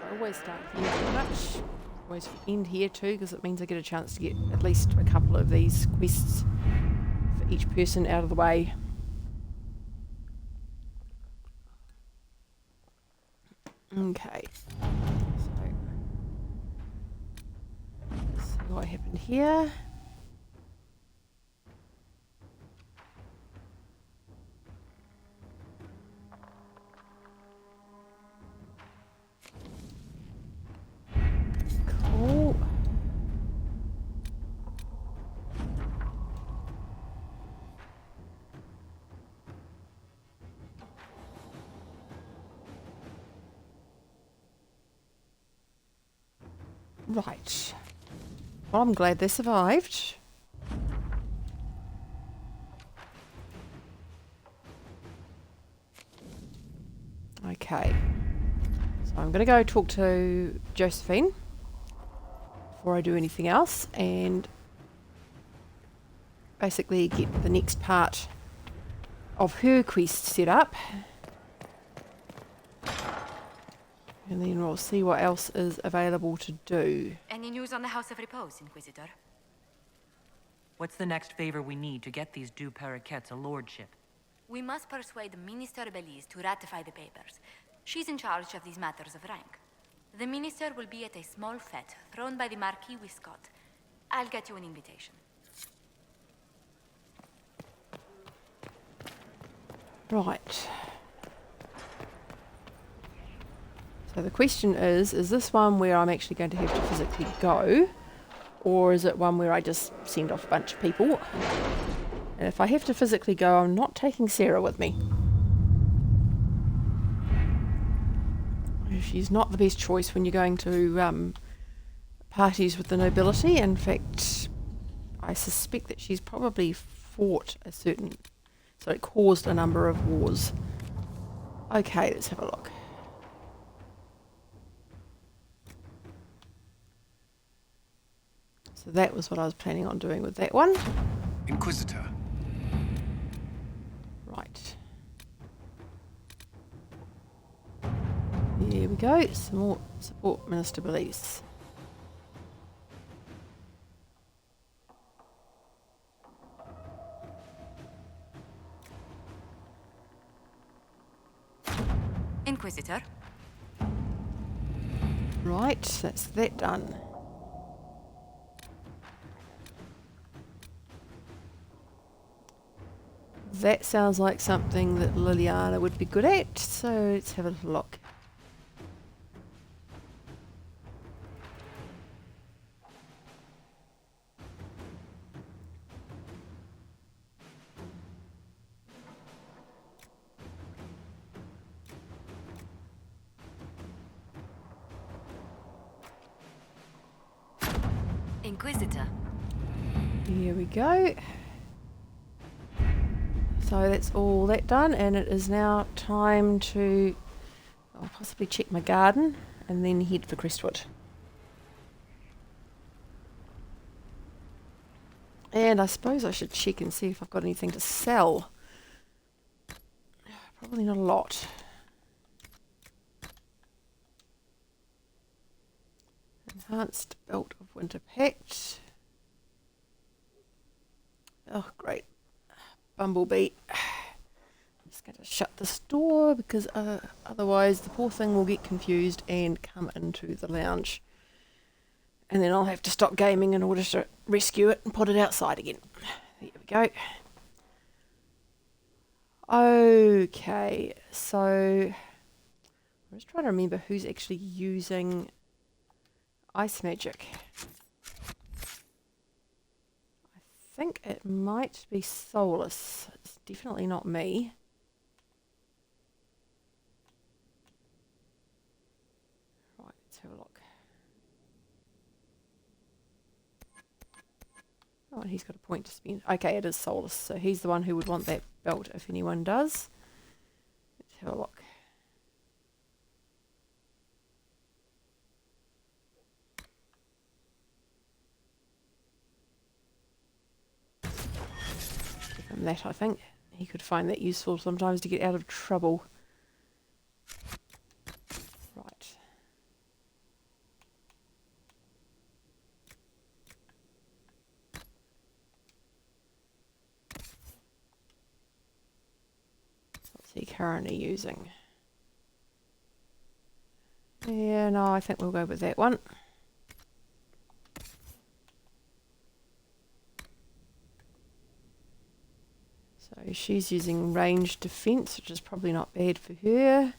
I always start here pretty much. Always end here too, because it means I get a chance to get at least a couple of these quests for each person out of the way. Okay. So, let's see what happened here. Cool. Right. Well, I'm glad they survived. Okay. So I'm going to go talk to Josephine before I do anything else and basically get the next part of her quest set up. And then we'll see what else is available to do. Any news on the House of Repose, Inquisitor? What's the next favor we need to get these deux paraquets a lordship? We must persuade Minister Belize to ratify the papers. She's in charge of these matters of rank. The minister will be at a small fete thrown by the Marquis Wiscott. I'll get you an invitation. Right. So the question is this one where I'm actually going to have to physically go? Or is it one where I just send off a bunch of people? And if I have to physically go, I'm not taking Sarah with me. She's not the best choice when you're going to parties with the nobility. In fact, I suspect that she's probably fought so it caused a number of wars. Okay, let's have a look. So that was what I was planning on doing with that one. Inquisitor. Right. There we go. Some more support Minister Belize. Inquisitor? Right, that's that done. That sounds like something that Liliana would be good at, so let's have a little look. Inquisitor. Here we go. So that's all that done, and it is now time to possibly check my garden and then head for Crestwood. And I suppose I should check and see if I've got anything to sell. Probably not a lot. Enhanced belt of winter pact. Oh, great. Bumblebee. I'm just going to shut this door because otherwise the poor thing will get confused and come into the lounge. And then I'll have to stop gaming in order to rescue it and put it outside again. There we go. Okay, so I'm just trying to remember who's actually using ice magic. I think it might be Solus. It's definitely not me. Right, let's have a look. Oh, and he's got a point to spend. Okay, it is Solus, so he's the one who would want that belt if anyone does. Let's have a look. Give him that, I think. He could find that useful sometimes to get out of trouble. Right. currently using? Yeah, no, I think we'll go with that one. So she's using ranged defense, which is probably not bad for her.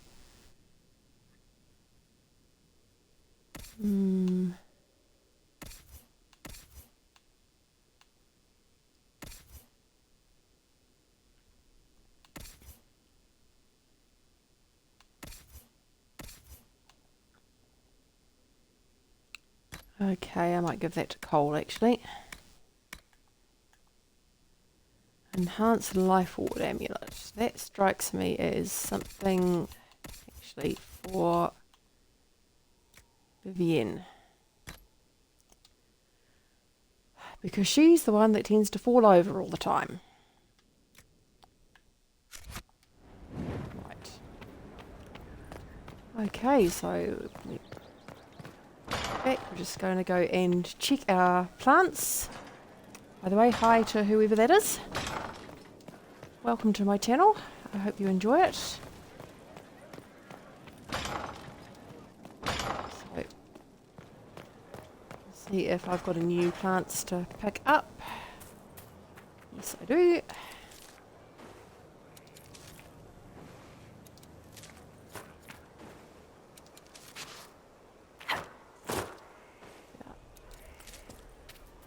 Okay, I might give that to Cole actually. Enhanced life ward amulet. That strikes me as something actually for Vivienne. Because she's the one that tends to fall over all the time. Right. Okay, so back, we're just going to go and check our plants. By the way, hi to whoever that is. Welcome to my channel. I hope you enjoy it. So, see if I've got any new plants to pick up. Yes, I do.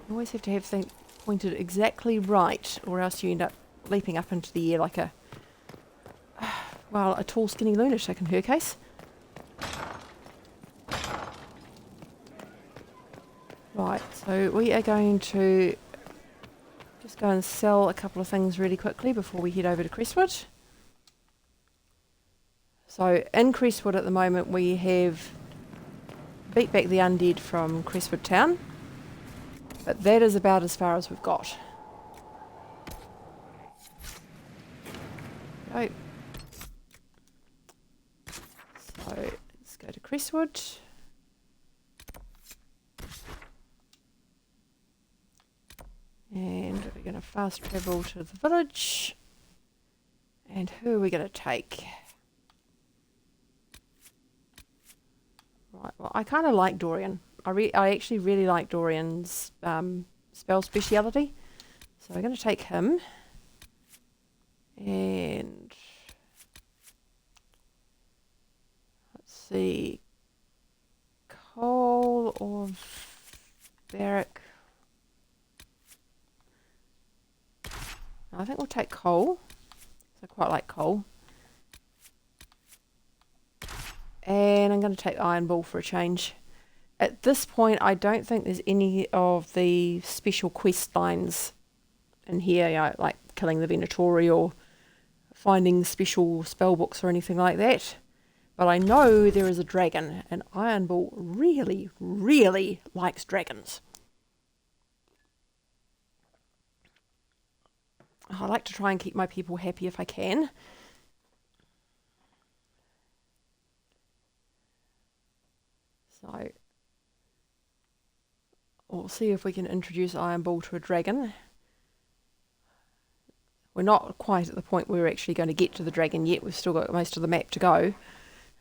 You always have to have things pointed exactly right, or else you end up leaping up into the air like a, well, a tall, skinny lunatic in her case. Right, so we are going to just go and sell a couple of things really quickly before we head over to Crestwood. So in Crestwood at the moment we have beat back the undead from Crestwood town, but that is about as far as we've got. Right. So let's go to Crestwood. And we're going to fast travel to the village. And who are we going to take? Right, well, I kind of like Dorian. I actually really like Dorian's spell speciality. So we're going to take him. And let's see. Cole or Barrack? I think we'll take Cole. I quite like Cole. And I'm going to take Iron Bull for a change. At this point, I don't think there's any of the special quest lines in here, you know, like killing the Venatori or finding special spell books or anything like that. But I know there is a dragon, and Iron Bull really, really likes dragons. I like to try and keep my people happy if I can. So we'll see if we can introduce Iron Bull to a dragon. We're not quite at the point where we're actually going to get to the dragon yet. We've still got most of the map to go,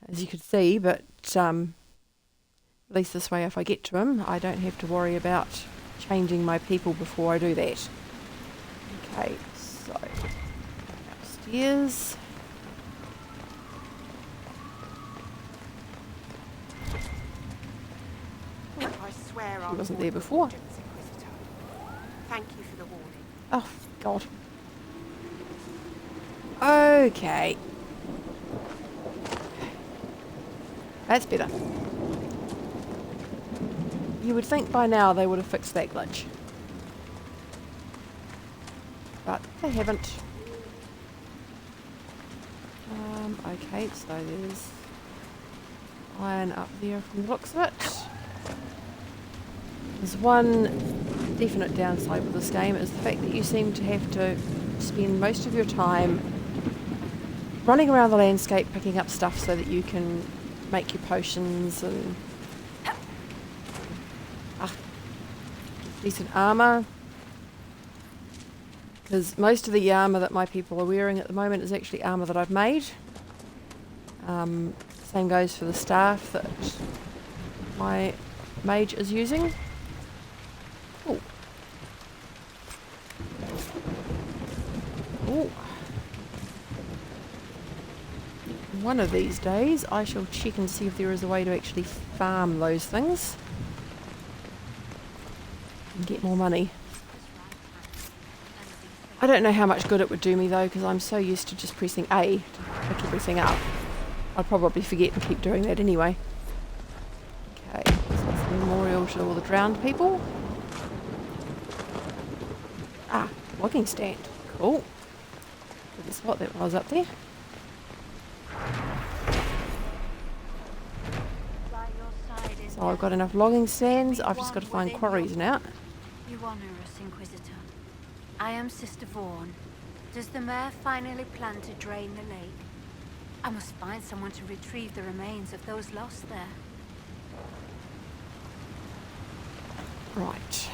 as you can see, but at least this way if I get to him, I don't have to worry about changing my people before I do that. Okay, so upstairs. I swear He wasn't there before. Thank you for the warning. Oh, God. Okay. That's better. You would think by now they would have fixed that glitch. But they haven't. Okay, so there's iron up there from the looks of it. There's one definite downside with this game is the fact that you seem to have to spend most of your time running around the landscape picking up stuff so that you can make your potions and decent armor. because most of the armour that my people are wearing at the moment is actually armour that I've made. Same goes for the staff that my mage is using. Oh. Oh. One of these days I shall check and see if there is a way to actually farm those things and get more money. I don't know how much good it would do me though, because I'm so used to just pressing A to pick everything up. I'd probably forget and keep doing that anyway. Okay, so that's a memorial to all the drowned people. Ah, logging stand. Cool. Didn't spot that when I was up there. So I've got enough logging stands, I've just got to find quarries now. You honor us, Inquisitor. I am Sister Vaughan. Does the mayor finally plan to drain the lake? I must find someone to retrieve the remains of those lost there. Right.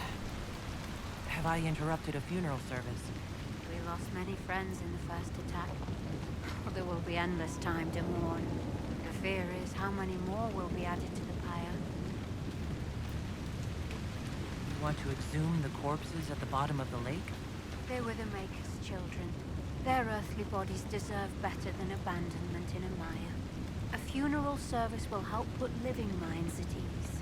Have I interrupted a funeral service? We lost many friends in the first attack. There will be endless time to mourn. The fear is how many more will be added to the pyre. You want to exhume the corpses at the bottom of the lake? They were the Maker's children. Their earthly bodies deserve better than abandonment in a mire. A funeral service will help put living minds at ease.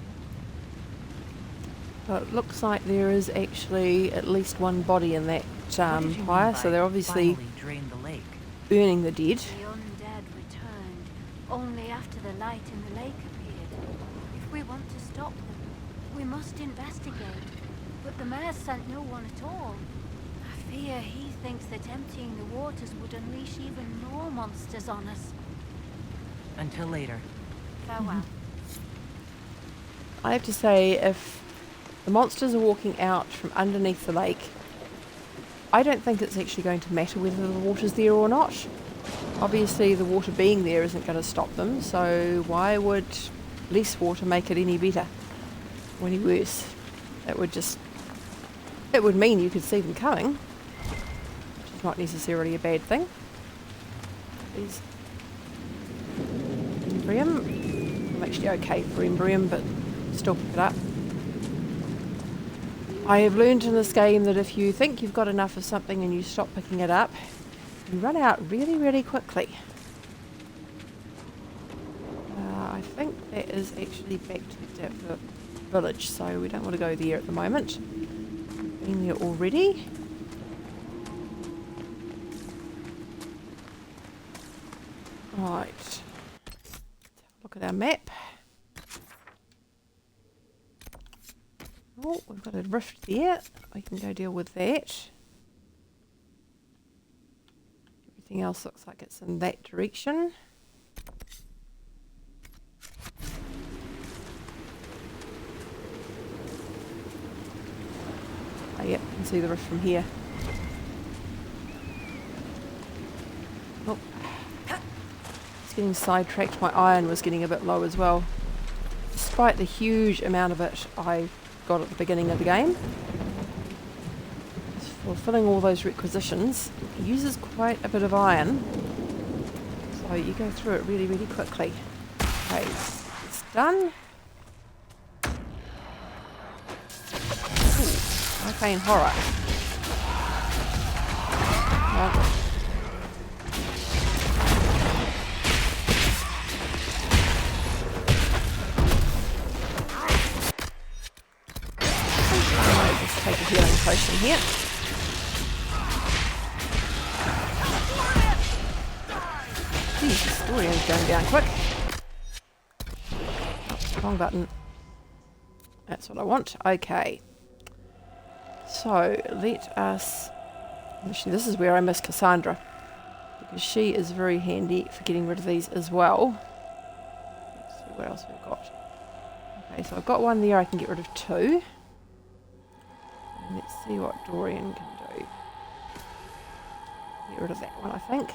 But it looks like there is actually at least one body in that What did you mean pyre, by so they're obviously finally drain the lake. burning the dead. The undead returned only after the light in the lake appeared. If we want to stop them, we must investigate. But the mayor sent no one at all. I fear he thinks that emptying the waters would unleash even more monsters on us. Until later. Farewell. I have to say, if the monsters are walking out from underneath the lake, I don't think it's actually going to matter whether the water's there or not. Obviously the water being there isn't going to stop them, so why would less water make it any better or any worse? It would mean you could see them coming, which is not necessarily a bad thing. There's Embrium. I'm actually okay for Embrium, but still pick it up. I have learned in this game that if you think you've got enough of something and you stop picking it up, you run out really, really quickly. I think that is actually back to the village, so we don't want to go there at the moment. Been there already. Right. Let's have a look at our map. Oh, we've got a rift there. We can go deal with that. Everything else looks like it's in that direction. Oh, yep, you can see the rift from here. Oh, it's getting sidetracked. My iron was getting a bit low as well. Despite the huge amount of it I got at the beginning of the game. Fulfilling all those requisitions uses quite a bit of iron, so you go through it really, really quickly. Okay, it's done. Ooh, arcane horror. Just take a healing potion here. Jeez, the story is going down quick. Oh, wrong button. That's what I want. Okay. So, let us... Actually, this is where I miss Cassandra, because she is very handy for getting rid of these as well. Let's see what else we've got. Okay, so I've got one there I can get rid of 2. And let's see what Dorian can do. Get rid of that one, I think.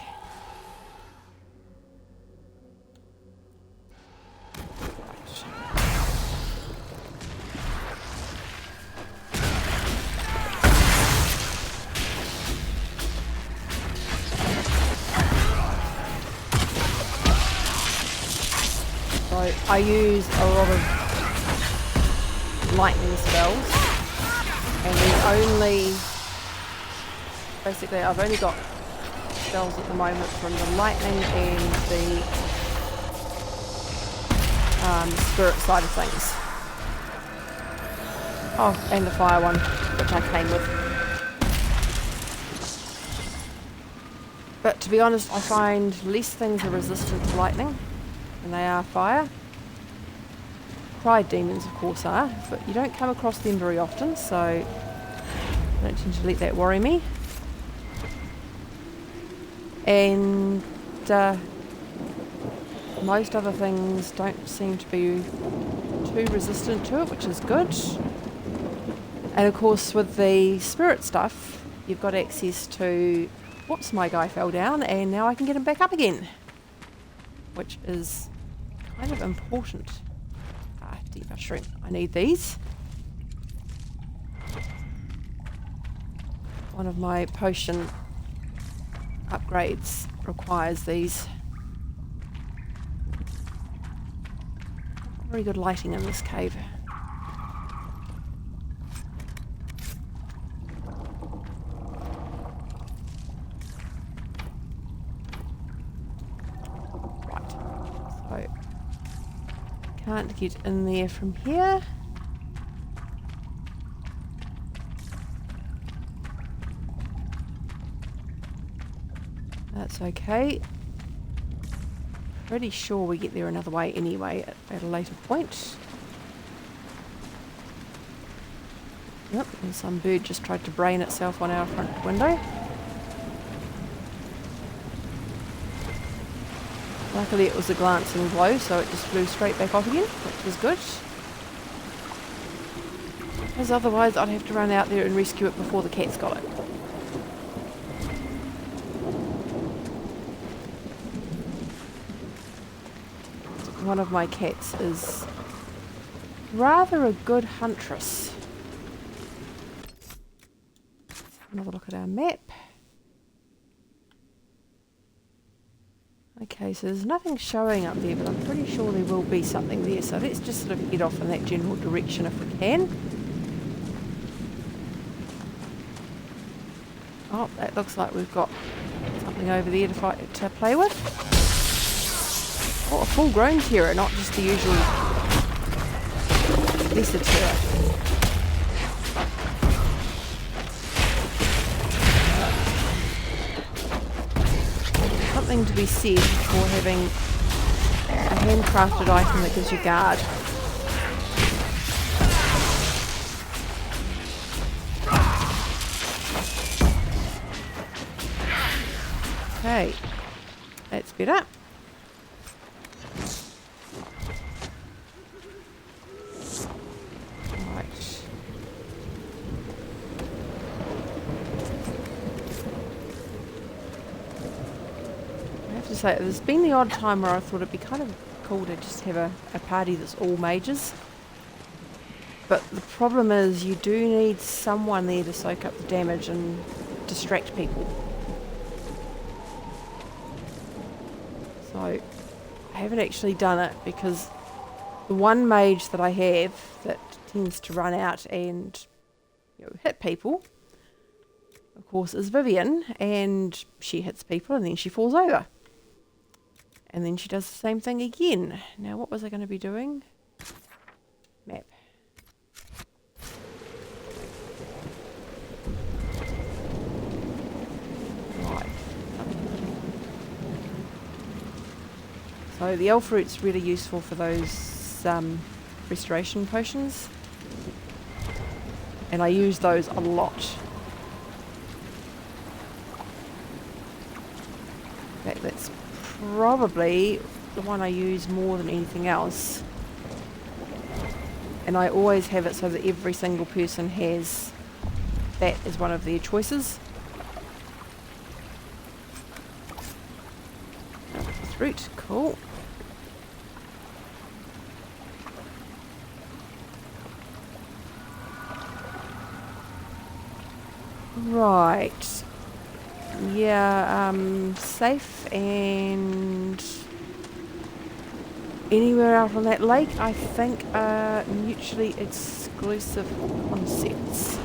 So I use a lot of lightning spells, and basically I've only got spells at the moment from the lightning and the spirit side of things. Oh, and the fire one, which I came with. But to be honest, I find less things are resistant to lightning than they are fire. Pride demons, of course, are, but you don't come across them very often, so I don't tend to let that worry me. And most other things don't seem to be too resistant to it, which is good. And of course, with the spirit stuff, you've got access to... Whoops, my guy fell down, and now I can get him back up again, which is kind of important. Deep mushroom. I need these. One of my potion upgrades requires these. Very good lighting in this cave. Can't get in there from here. That's okay. Pretty sure we get there another way anyway at a later point. Yep, and some bird just tried to brain itself on our front window. Luckily it was a glancing blow, so it just flew straight back off again, which was good. Because otherwise I'd have to run out there and rescue it before the cats got it. One of my cats is rather a good huntress. Let's have another look at our map. Okay, so there's nothing showing up there, but I'm pretty sure there will be something there. So let's just sort of head off in that general direction if we can. Oh, that looks like we've got something over there to play with. Oh, a full-grown terror, not just the usual lesser terror. Something to be said for having a handcrafted item that gives you guard. Okay, that's better. Right. I have to say, there's been the odd time where I thought it'd be kind of cool to just have a party that's all mages. But the problem is you do need someone there to soak up the damage and distract people. So I haven't actually done it because the one mage that I have that tends to run out and hit people, of course, is Vivian, and she hits people and then she falls over. And then she does the same thing again. Now what was I going to be doing? Map. Right. So the elf root's really useful for those restoration potions. And I use those a lot. In fact, that's probably the one I use more than anything else. And I always have it so that every single person has that as one of their choices. Fruit, cool. Right. Yeah, safe and anywhere out on that lake, I think, are mutually exclusive concepts.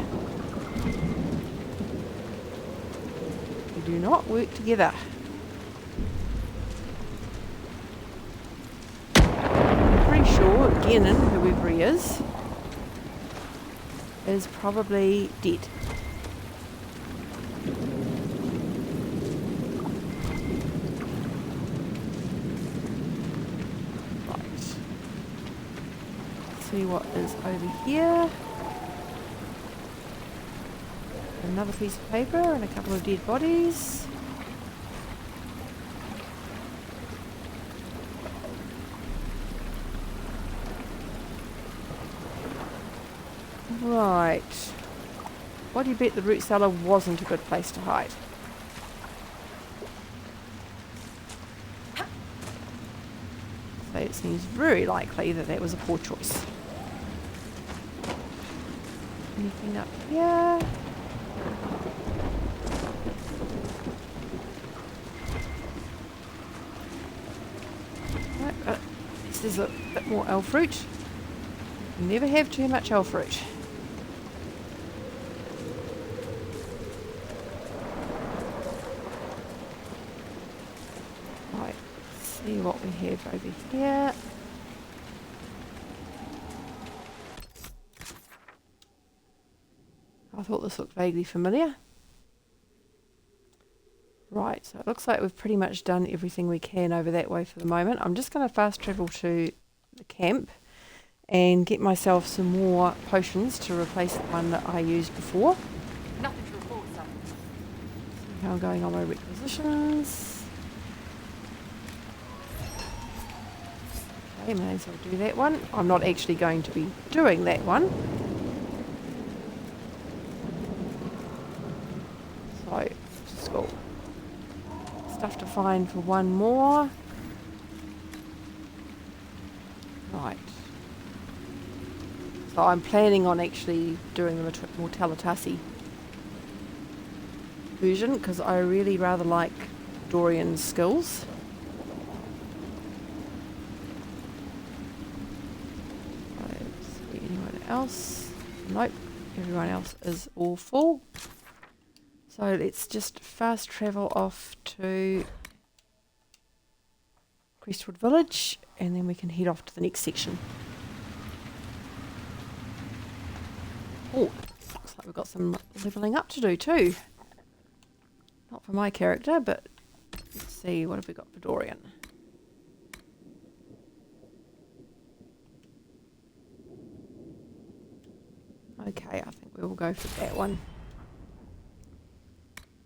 They do not work together. I'm pretty sure Gannon, whoever he is probably dead. See what is over here. Another piece of paper and a couple of dead bodies. Right. What do you bet the root cellar wasn't a good place to hide? So it seems very likely that that was a poor choice. Anything up here? Right, this is a bit more elf fruit. You never have too much elf fruit. Right, let's see what we have over here. I thought this looked vaguely familiar. Right, so it looks like we've pretty much done everything we can over that way for the moment. I'm just going to fast travel to the camp and get myself some more potions to replace the one that I used before. Nothing to report, sir. See how I'm going on my requisitions. Okay, may as well do that one. I'm not actually going to be doing that one. So, just got stuff to find for one more. Right. So I'm planning on actually doing the Mortalitasi version because I really rather like Dorian's skills. See anyone else? Nope. Everyone else is all full. So let's just fast travel off to Crestwood Village and then we can head off to the next section. Oh, looks like we've got some levelling up to do too. Not for my character, but let's see, what have we got for Dorian? Okay, I think we will go for that one.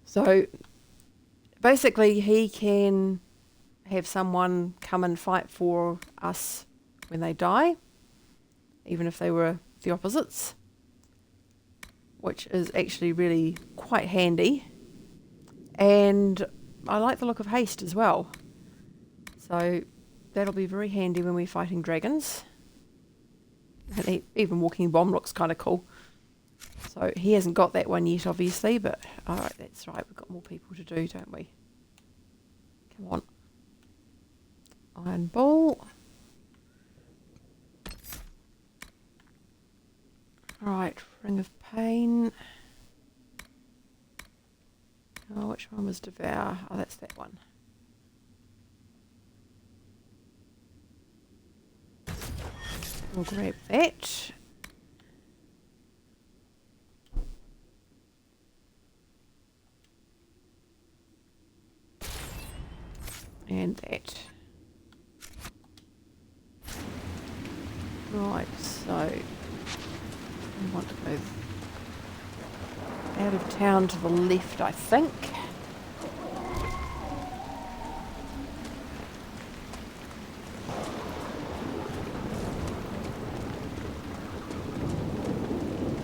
So basically he can have someone come and fight for us when they die, even if they were the opposites, which is actually really quite handy. And I like the look of haste as well. So that'll be very handy when we're fighting dragons. And even walking bomb looks kind of cool. So he hasn't got that one yet, obviously, but alright, that's right, we've got more people to do, don't we? Come on. Iron ball. Alright, ring of pain. Oh, which one was devour? Oh, that's that one. We'll grab that. And that. Right, so I want to go out of town to the left, I think.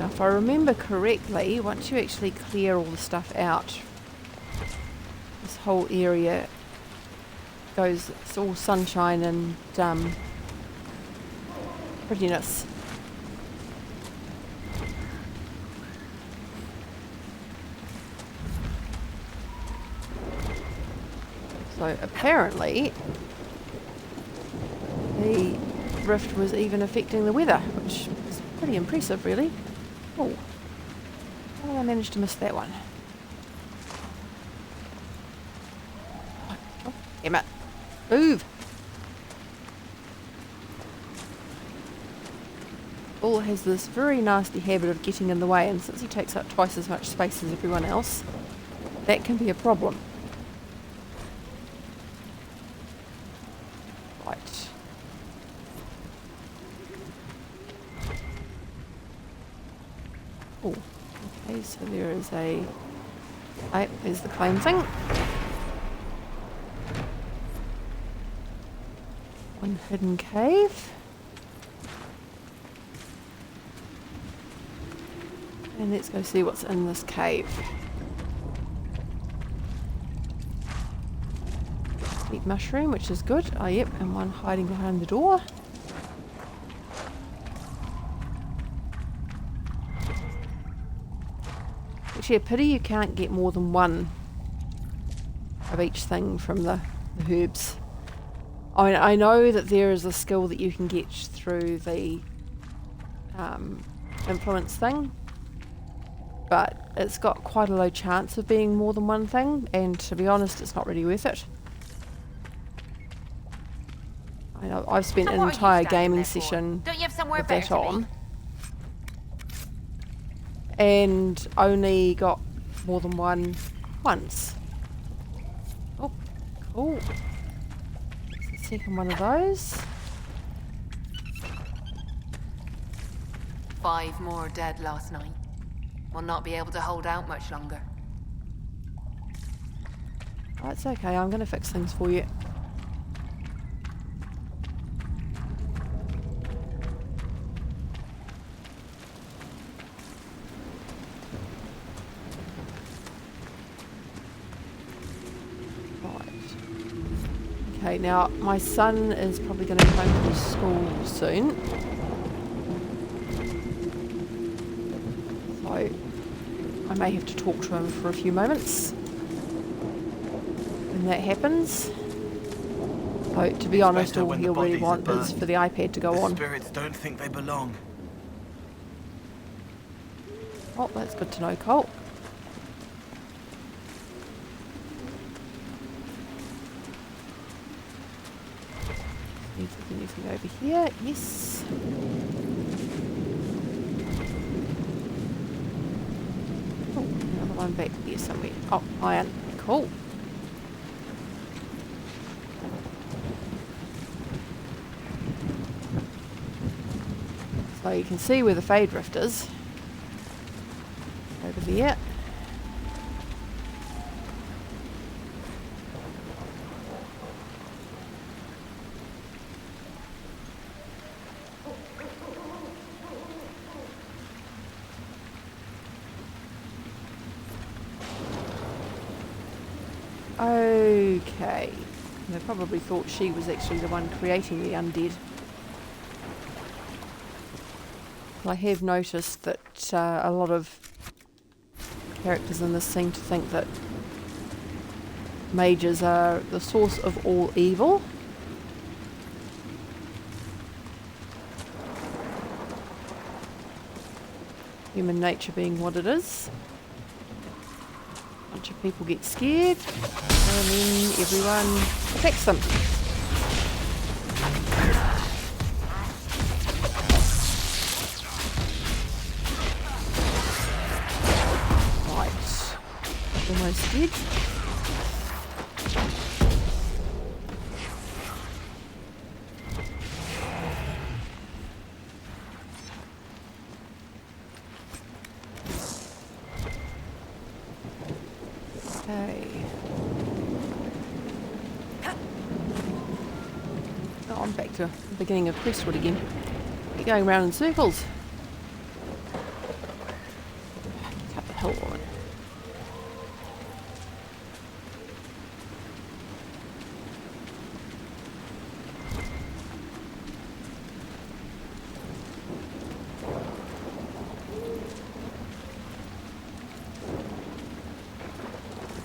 Now, if I remember correctly, once you actually clear all the stuff out, this whole area goes, it's all sunshine and prettiness. So apparently the rift was even affecting the weather, which is pretty impressive, really. Oh, how did I manage to miss that one? Oh, damn it. Move! Bull has this very nasty habit of getting in the way, and since he takes up twice as much space as everyone else, that can be a problem. Right. Oh, okay, so there is a... Right, there's the claim thing. One hidden cave. And let's go see what's in this cave. Sweet mushroom, which is good. Oh, yep, and one hiding behind the door. Actually, a pity you can't get more than one of each thing from the herbs. I mean, I know that there is a skill that you can get through the influence thing, but it's got quite a low chance of being more than one thing, and to be honest, it's not really worth it. I know I've spent an entire gaming session Don't you have somewhere with better that to on, be? and only got more than one once. Oh, cool. It's the second one of those. 5 more dead last night. We'll not be able to hold out much longer. That's okay, I'm going to fix things for you. Right. Okay, now my son is probably going to come home from school soon. So I may have to talk to him for a few moments when that happens. So to be honest, Better all when the he'll really bodies are want is burned. for the iPad to go The on. spirits don't think they belong. Oh, that's good to know, Colt. Is there anything over here? Yes. Oh, another one back here somewhere. Oh, iron. Cool. So you can see where the Fade Rift is. Over there. Okay. They probably thought she was actually the one creating the undead. I have noticed that a lot of characters in this seem to think that mages are the source of all evil. Human nature being what it is. A bunch of people get scared, and then everyone attacks them. Right. Almost dead. Okay. Oh, I'm back to the beginning of Crestwood again. Keep going around in circles. Cut the hell on it.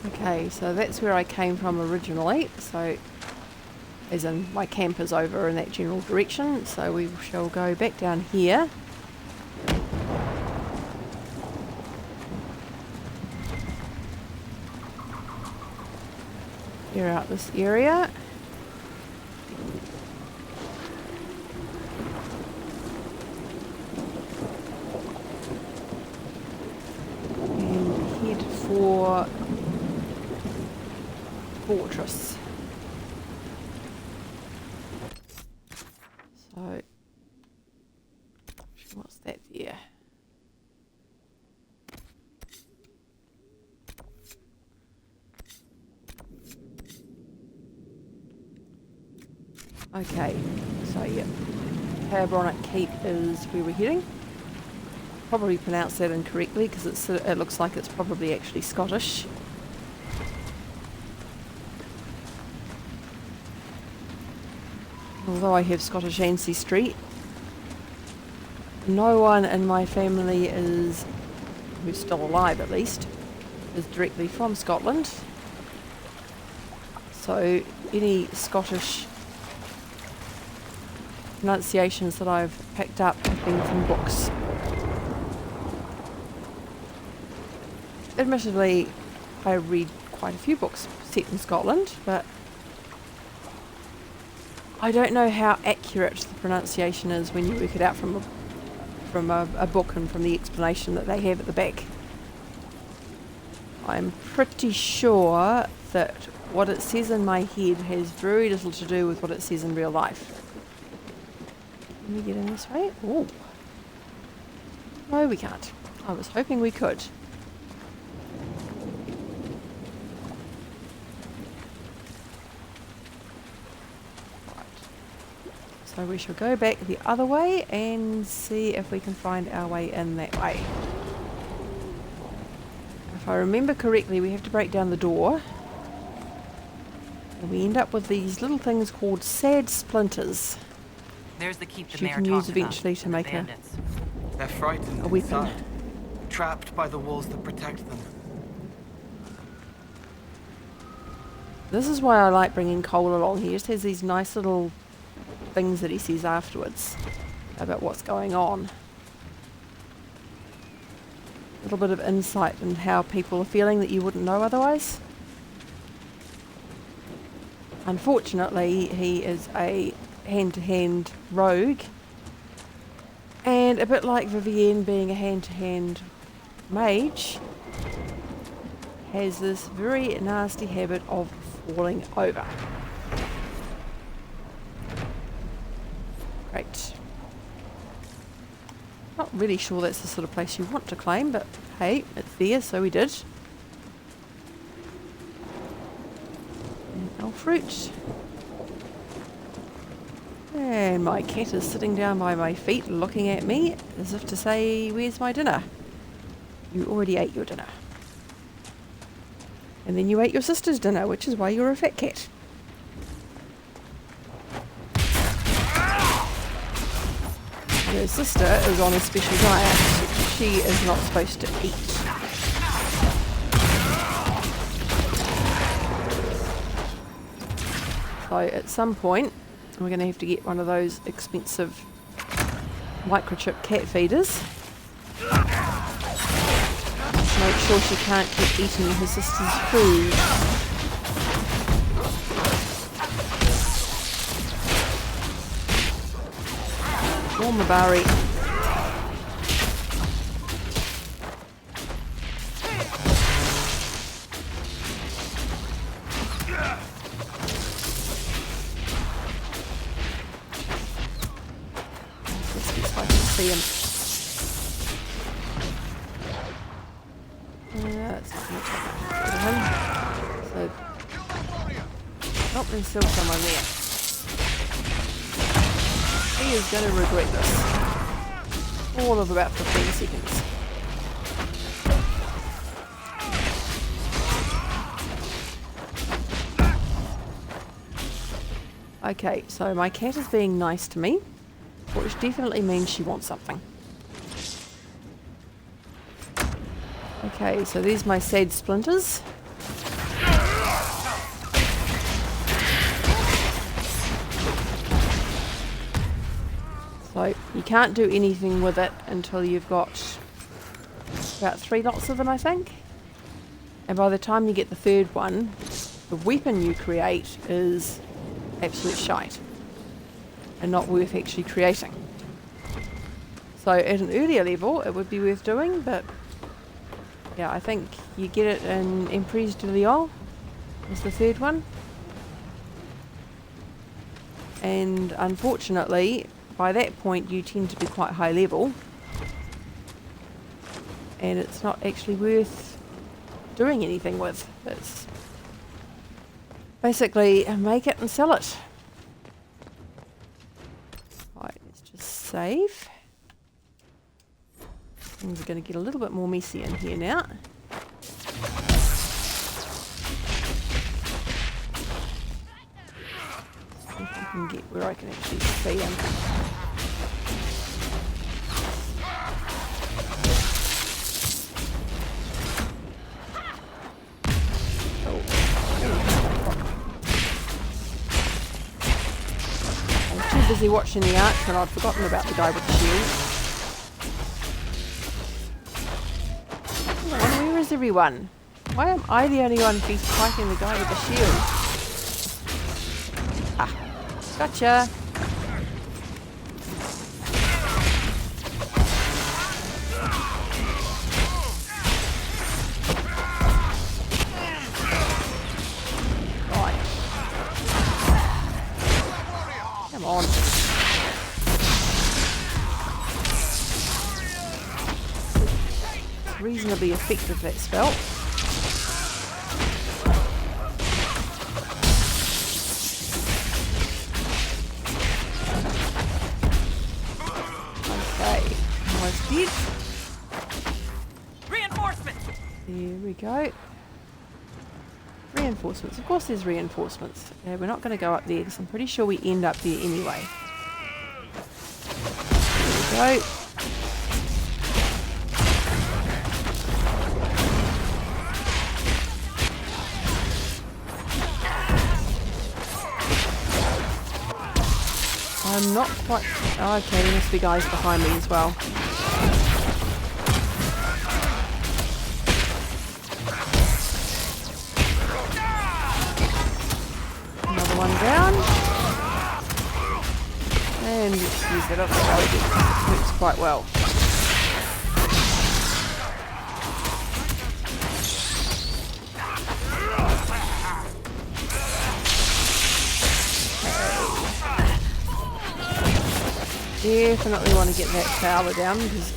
Okay, so that's where I came from originally, so as in my camp is over in that general direction, so we shall go back down here. Clear out this area. And head for fortress. So, what's that there? Okay, so yeah, Haberonic Keep is where we're heading. Probably pronounced that incorrectly because it looks like it's probably actually Scottish. Although I have Scottish ancestry, no one in my family is, who's still alive at least, is directly from Scotland. So any Scottish pronunciations that I've picked up have been from books. Admittedly, I read quite a few books set in Scotland, but I don't know how accurate the pronunciation is when you work it out from a book and from the explanation that they have at the back. I'm pretty sure that what it says in my head has very little to do with what it says in real life. Can we get in this way? Oh. No, we can't. I was hoping we could. So we shall go back the other way and see if we can find our way in that way. If I remember correctly, we have to break down the door. And we end up with these little things called sad splinters. There's the keep the Which you mayor can use talked eventually about, to make bandits. They're frightened a weapon. inside, trapped by the walls that protect them. This is why I like bringing Cole along. He just has these nice little things that he says afterwards about what's going on. A little bit of insight in how people are feeling that you wouldn't know otherwise. Unfortunately, he is a hand-to-hand rogue, and a bit like Vivienne being a hand-to-hand mage, has this very nasty habit of falling over. Great. Not really sure that's the sort of place you want to claim, but hey, it's there, so we did. And our fruit. And my cat is sitting down by my feet looking at me as if to say, where's my dinner? You already ate your dinner. And then you ate your sister's dinner, which is why you're a fat cat. Her sister is on a special diet. She is not supposed to eat. So at some point, we're going to have to get one of those expensive microchip cat feeders. Make sure she can't keep eating her sister's food. Mabari. Let's see if I can see him. That's not going to take much of him. So, oh, there's still someone there. He is going to regret this. All of about 15 seconds. Okay, so my cat is being nice to me, which definitely means she wants something. Okay, so there's my sad splinters. So you can't do anything with it until you've got about 3 lots of them, I think. And by the time you get the third one, the weapon you create is absolute shite and not worth actually creating. So at an earlier level it would be worth doing, but yeah, I think you get it in Emprise de Lyon is the third one. And unfortunately by that point you tend to be quite high level and it's not actually worth doing anything with. It's basically make it and sell it. Right, let's just save. Things are going to get a little bit more messy in here now. See if I can get where I can actually see them. Busy watching the arch and I'd forgotten about the guy with the shield. Where is everyone? Why am I the only one who's fighting the guy with the shield? Ah, gotcha. Come on. It's reasonably effective, that spell. Okay, almost dead. Reinforcements! There we go. Reinforcements. Of course there's reinforcements. We're not going to go up there because I'm pretty sure we end up there anyway. There we go. I'm not quite... Oh, okay, there must be guys behind me as well. One down, and let's use that other arrow. It works quite well. Okay. Definitely want to get that tower down because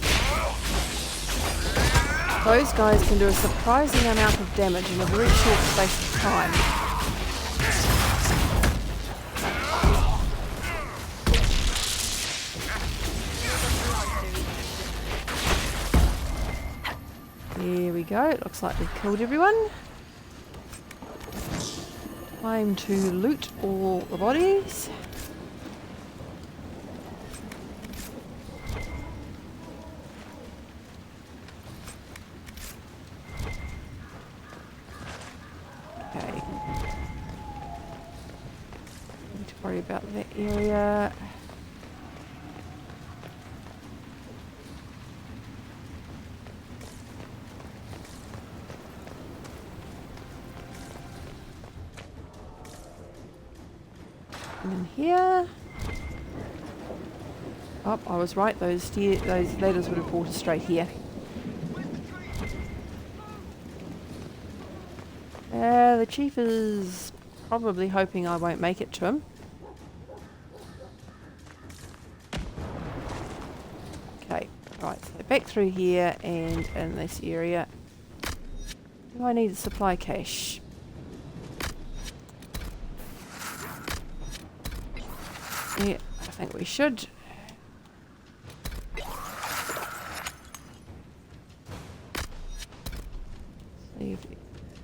those guys can do a surprising amount of damage in a very short space of time. There we go, it looks like we've killed everyone. Time to loot all the bodies. Okay. Need to worry about that area. In here. Oh, I was right. Those ladders would have brought us straight here. The chief is probably hoping I won't make it to him. Okay, right. So back through here and in this area. Do I need a supply cache? Yeah, I think we should.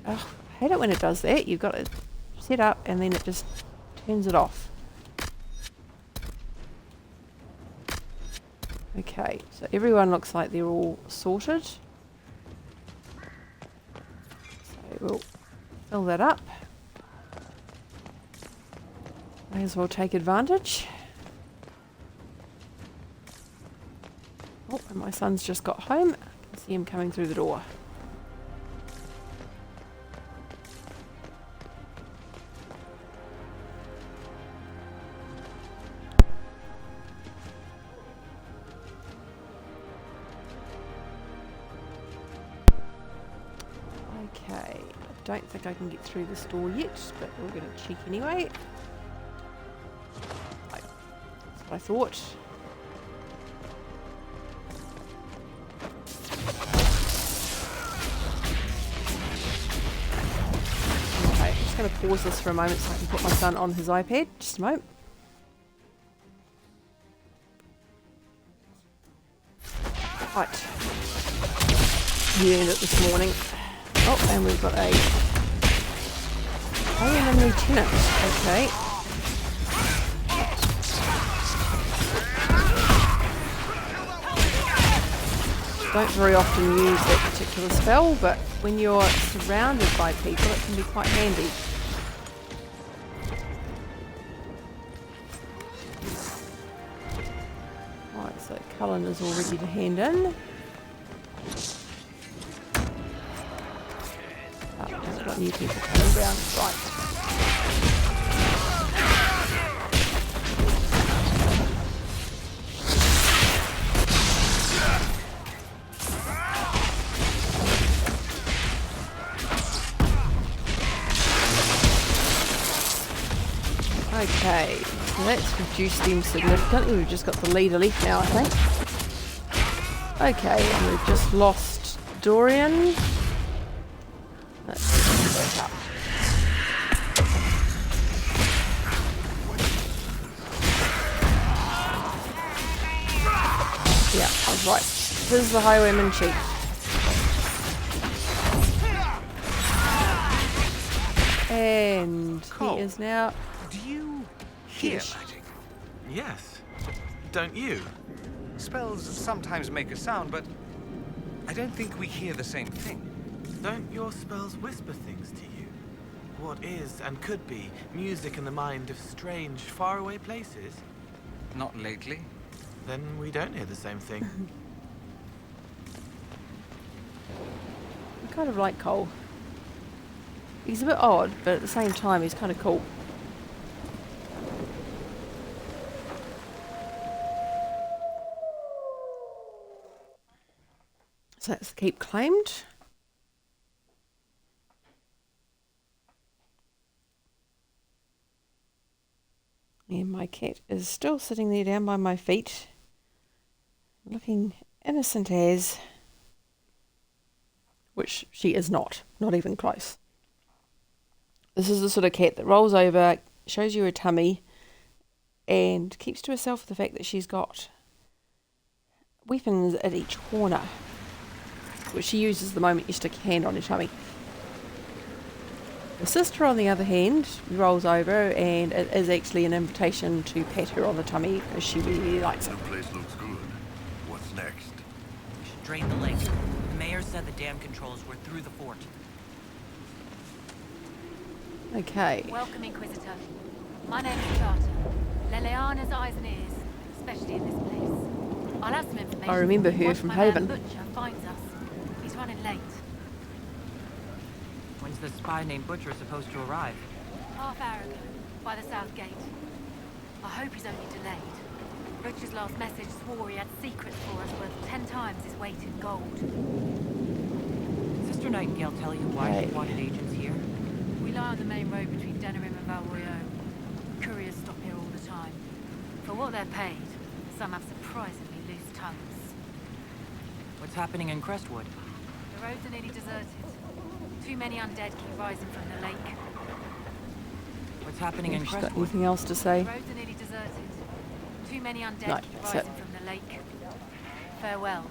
I hate it when it does that. You've got to set up and then it just turns it off. Okay, so everyone looks like they're all sorted. So we'll fill that up. May as well take advantage. Oh, and my son's just got home. I can see him coming through the door. Okay, I don't think I can get through this door yet, but we're going to check anyway. Right, that's what I thought. Okay, I'm just going to pause this for a moment so I can put my son on his iPad. Just a moment. Right. Viewing it this morning. Oh, and we've got a and a lieutenant. Okay. Don't very often use that particular spell, but when you're surrounded by people, it can be quite handy. Right, so Cullen is all ready to hand in. I've got new people coming down. Right. Okay, so that's reduced them significantly. We've just got the leader left now, I think. Okay, and we've just lost Dorian. Let's get back up. Yeah, I was right. This is the Highwayman Chief. And Cole, he is now... do you hear Yes. magic? Yes. Don't you? Spells sometimes make a sound, but I don't think we hear the same thing. Don't your spells whisper things to you? What is and could be music in the mind of strange, faraway places? Not lately. Then we don't hear the same thing. I kind of like Cole. He's a bit odd, but at the same time he's kind of cool. So let's keep claimed. And my cat is still sitting there down by my feet, looking innocent as, which she is not even close. This is the sort of cat that rolls over, shows you her tummy, and keeps to herself the fact that she's got weapons at each corner, which she uses the moment you stick your hand on her tummy. The sister, on the other hand, rolls over, and it is actually an invitation to pat her on the tummy because she really likes it. The place looks good. What's next? We should drain the lake. The mayor said the dam controls were through the fort. Okay. Welcome, Inquisitor. My name is Charter. Leleana's eyes and ears, especially in this place. I'll have some information. I remember her once from my man Haven. Butcher finds us. He's running late. When's the spy named Butcher supposed to arrive? Half hour ago, by the south gate. I hope he's only delayed. Butcher's last message swore he had secrets for us worth 10 times his weight in gold. Did Sister Nightingale tell you why she wanted agents here? We lie on the main road between Denerim and Valroyaux. Couriers stop here all the time. For what they're paid, some have surprisingly loose tongues. What's happening in Crestwood? The roads are nearly deserted. Too many undead keep rising from the lake. What's happening in Have you got Crestwood? anything else to say? The roads are nearly deserted. Too many undead No, keep that's rising it. from the lake. Farewell.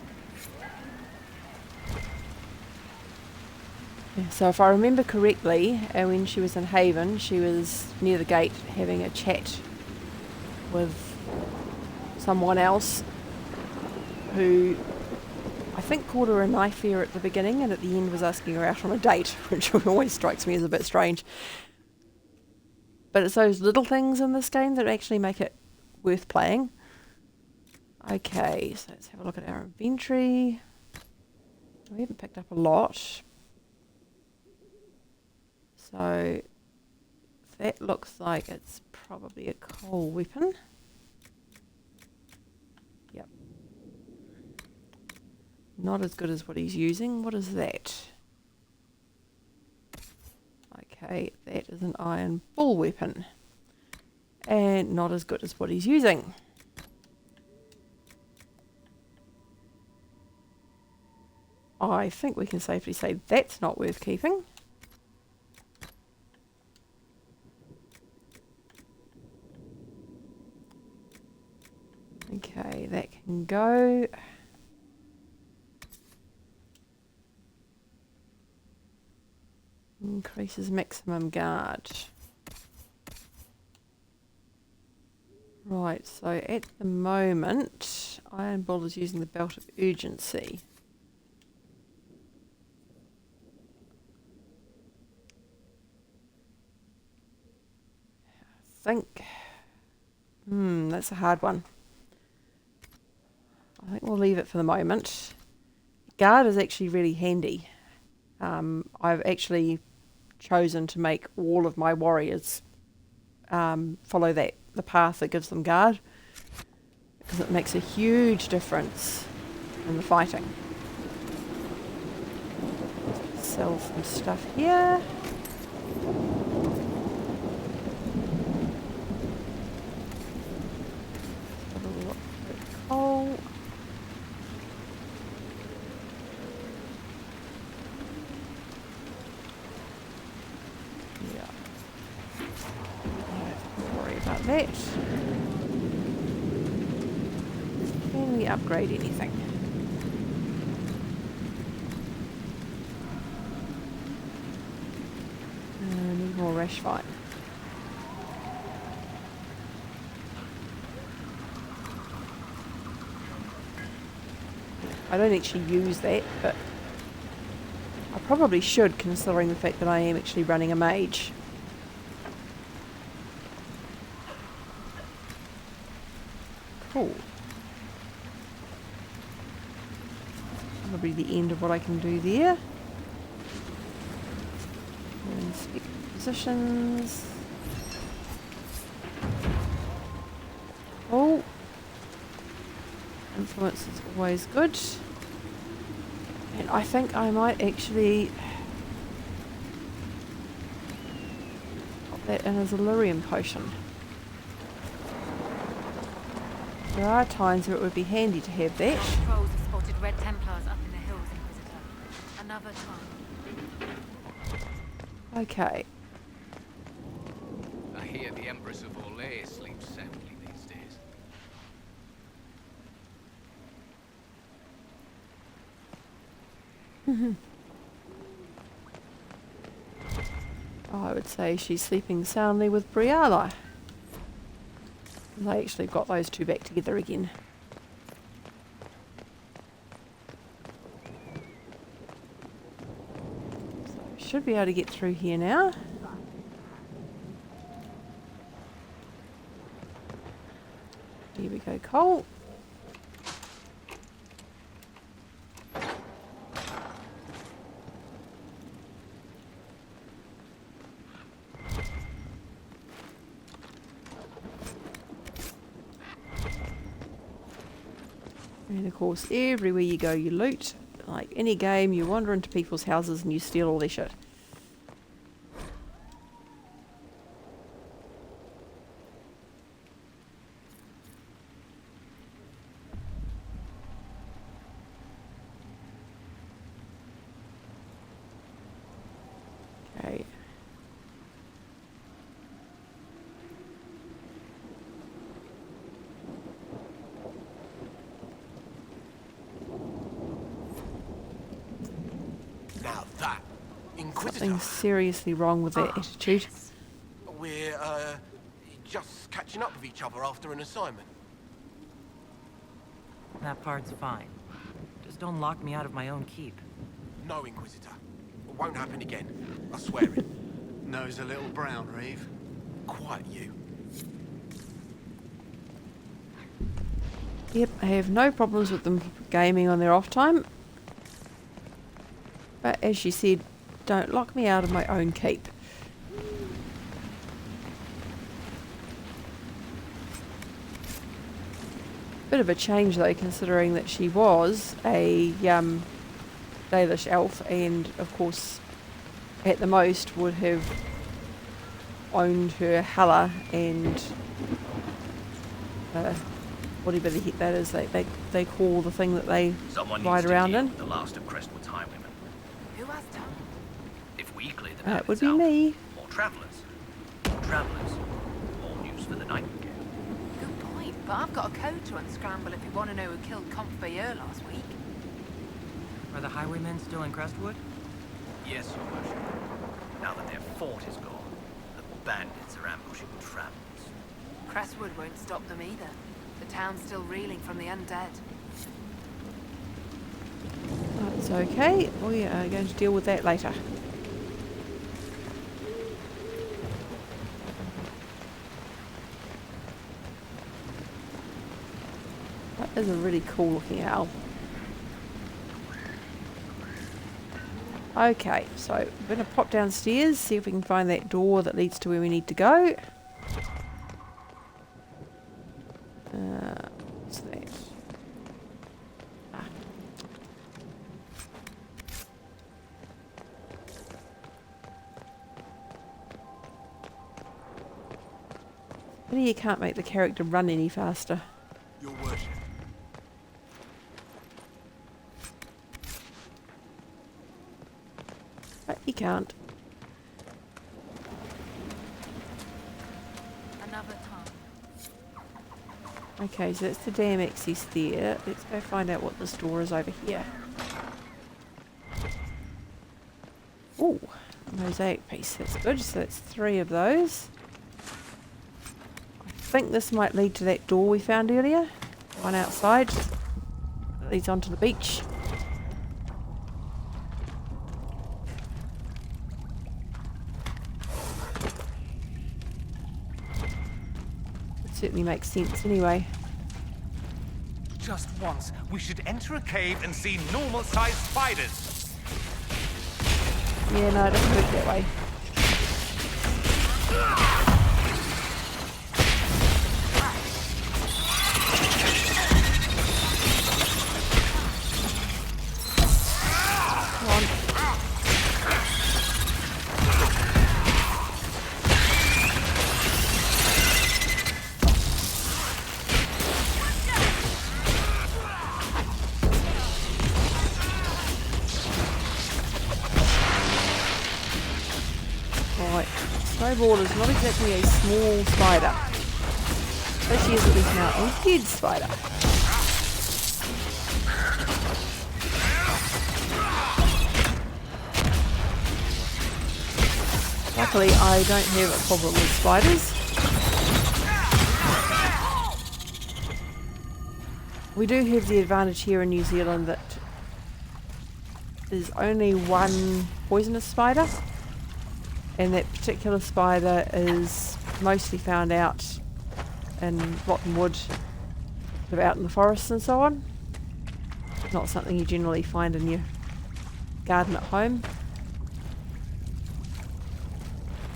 Yeah, so if I remember correctly, when she was in Haven, she was near the gate having a chat with someone else who I think called her a knife ear at the beginning, and at the end was asking her out on a date, which always strikes me as a bit strange. But it's those little things in this game that actually make it worth playing. Okay, so let's have a look at our inventory. We haven't picked up a lot. So that looks like it's probably a coal weapon. Yep. Not as good as what he's using. What is that? Okay, that is an iron ball weapon. And not as good as what he's using. I think we can safely say that's not worth keeping. Okay, that can go. Increases maximum guard. Right, so at the moment, Iron Bull is using the Belt of Urgency. I think, that's a hard one. I think we'll leave it for the moment. Guard is actually really handy. I've actually chosen to make all of my warriors follow the path that gives them guard, because it makes a huge difference in the fighting. Sell some stuff here. Have a look at coal. Yeah. Don't worry about that. Can we upgrade anything? Need more rash fight. I don't actually use that, but I probably should, considering the fact that I am actually running a mage. Cool. Probably the end of what I can do there. Inspect positions. Oh. Influence is always good. And I think I might actually pop that in as a lyrium potion. There are times where it would be handy to have that. Trolls have spotted Red Templars up in the hills, Inquisitor. Another time. Okay. I hear the Empress of Orlais sleeps soundly these days. I would say she's sleeping soundly with Briala. They actually got those two back together again. So should be able to get through here now. Here we go, coal. And of course, everywhere you go, you loot. Like any game, you wander into people's houses and you steal all their shit. Okay. Now that, Inquisitor, Something seriously wrong with that attitude. we're just catching up with each other after an assignment. That part's fine. Just don't lock me out of my own keep. No, Inquisitor. It won't happen again. I swear it. Nose a little brown, Reeve. Quiet you. Yep, I have no problems with them gaming on their off time. But as she said, don't lock me out of my own keep. Bit of a change though, considering that she was a Dalish elf, and of course at the most would have owned her Hella and whatever the heck that is they call the thing that they ride around in. The last of Crestwood's highwaymen. Who has done? If we clear the That would mountains be out, me. more travellers. More travellers. More news for the Nightingale. Good point, but I've got a code to unscramble if you want to know who killed Comte Bayeux last week. Are the highwaymen still in Crestwood? Yes, Your Worship. Now that their fort is gone, the bandits are ambushing travellers. Crestwood won't stop them either. The town's still reeling from the undead. That's okay. We are going to deal with that later. That is a really cool looking owl. Okay, so we're going to pop downstairs, see if we can find that door that leads to where we need to go. What's that? Ah. Maybe you can't make the character run any faster. Your Worship. But you can't. Another time. Okay, so that's the dam access there. Let's go find out what this door is over here. Ooh, a mosaic piece. That's good. So that's 3 of those. I think this might lead to that door we found earlier. One outside. That leads onto the beach. It certainly makes sense anyway. Just once, we should enter a cave and see normal-sized spiders. Yeah, no, it doesn't work that way. Come on. Right, Snowball is not exactly a small spider. But she is at least now a huge spider. Luckily, I don't have a problem with spiders. We do have the advantage here in New Zealand that there's only one poisonous spider. And that particular spider is mostly found out in rotten wood, sort of out in the forests and so on. Not something you generally find in your garden at home.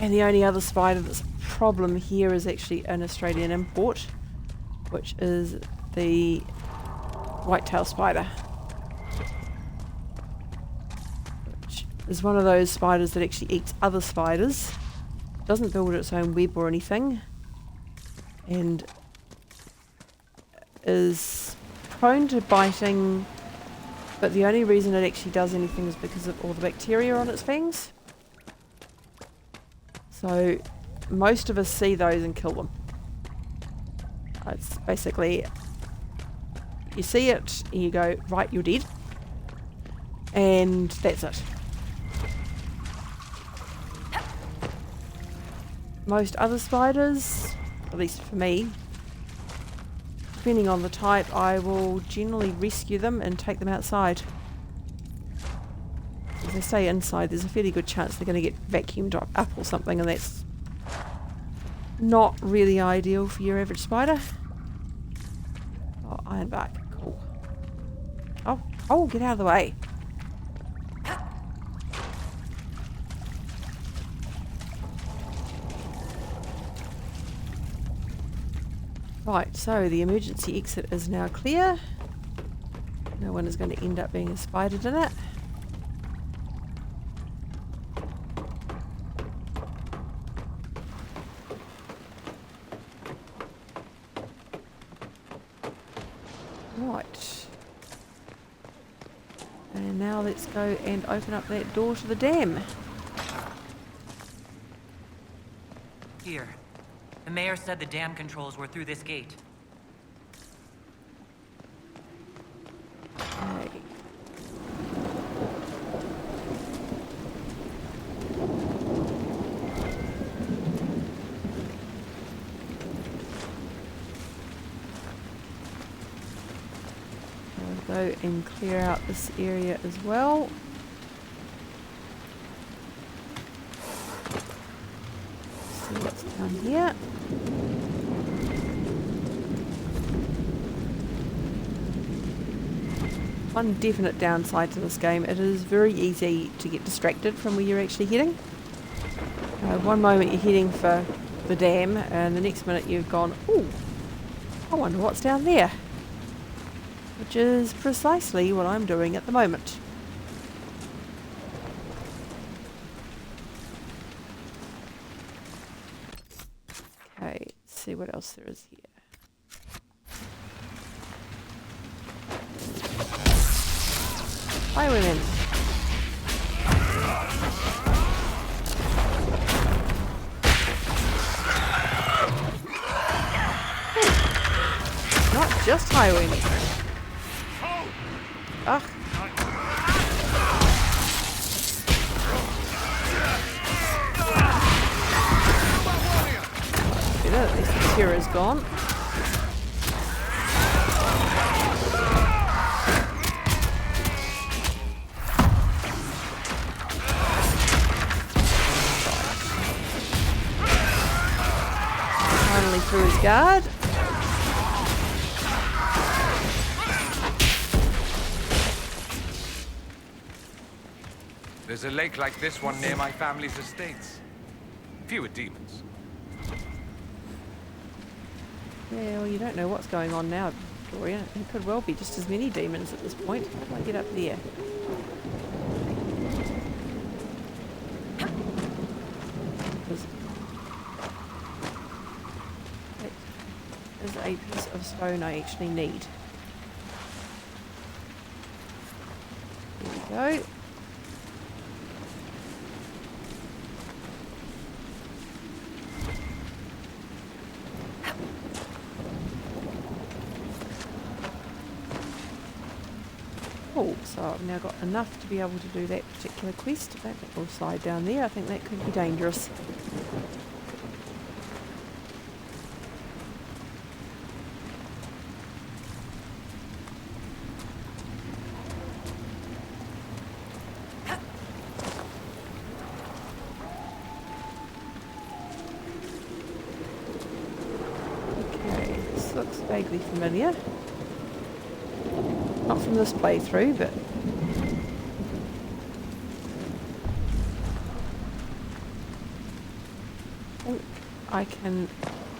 And the only other spider that's a problem here is actually an Australian import, which is the whitetail spider. Is one of those spiders that actually eats other spiders, doesn't build its own web or anything, and is prone to biting, but the only reason it actually does anything is because of all the bacteria on its fangs. So most of us see those and kill them. It's basically, you see it and you go, right, you're dead, and that's it. Most other spiders, at least for me, depending on the type, I will generally rescue them and take them outside. If they stay inside, there's a fairly good chance they're going to get vacuumed up or something, and that's not really ideal for your average spider. Oh, ironbark. Cool. Oh, get out of the way. Right, so the emergency exit is now clear. No one is going to end up being spidered in it. Right. And now let's go and open up that door to the dam. Here. The mayor said the dam controls were through this gate. Okay. I'll go and clear out this area as well. See what's down here. One definite downside to this game, it is very easy to get distracted from where you're actually heading. One moment you're heading for the dam and the next minute you've gone, ooh, I wonder what's down there. Which is precisely what I'm doing at the moment. Okay, let's see what else there is here. Highwaymen. Not just highwaymen. Ugh. Good, at least the terror's gone. Finally through his guard. There's a lake like this one near my family's estates. Fewer demons. Yeah, well, you don't know what's going on now, Victoria. There could well be just as many demons at this point. How do I get up there? Because that is a piece of stone I actually need. There we go. Cool, so I've now got enough to be able to do that particular quest. That little slide down there, I think that could be dangerous. Okay, this looks vaguely familiar. Not from this playthrough, but I think I can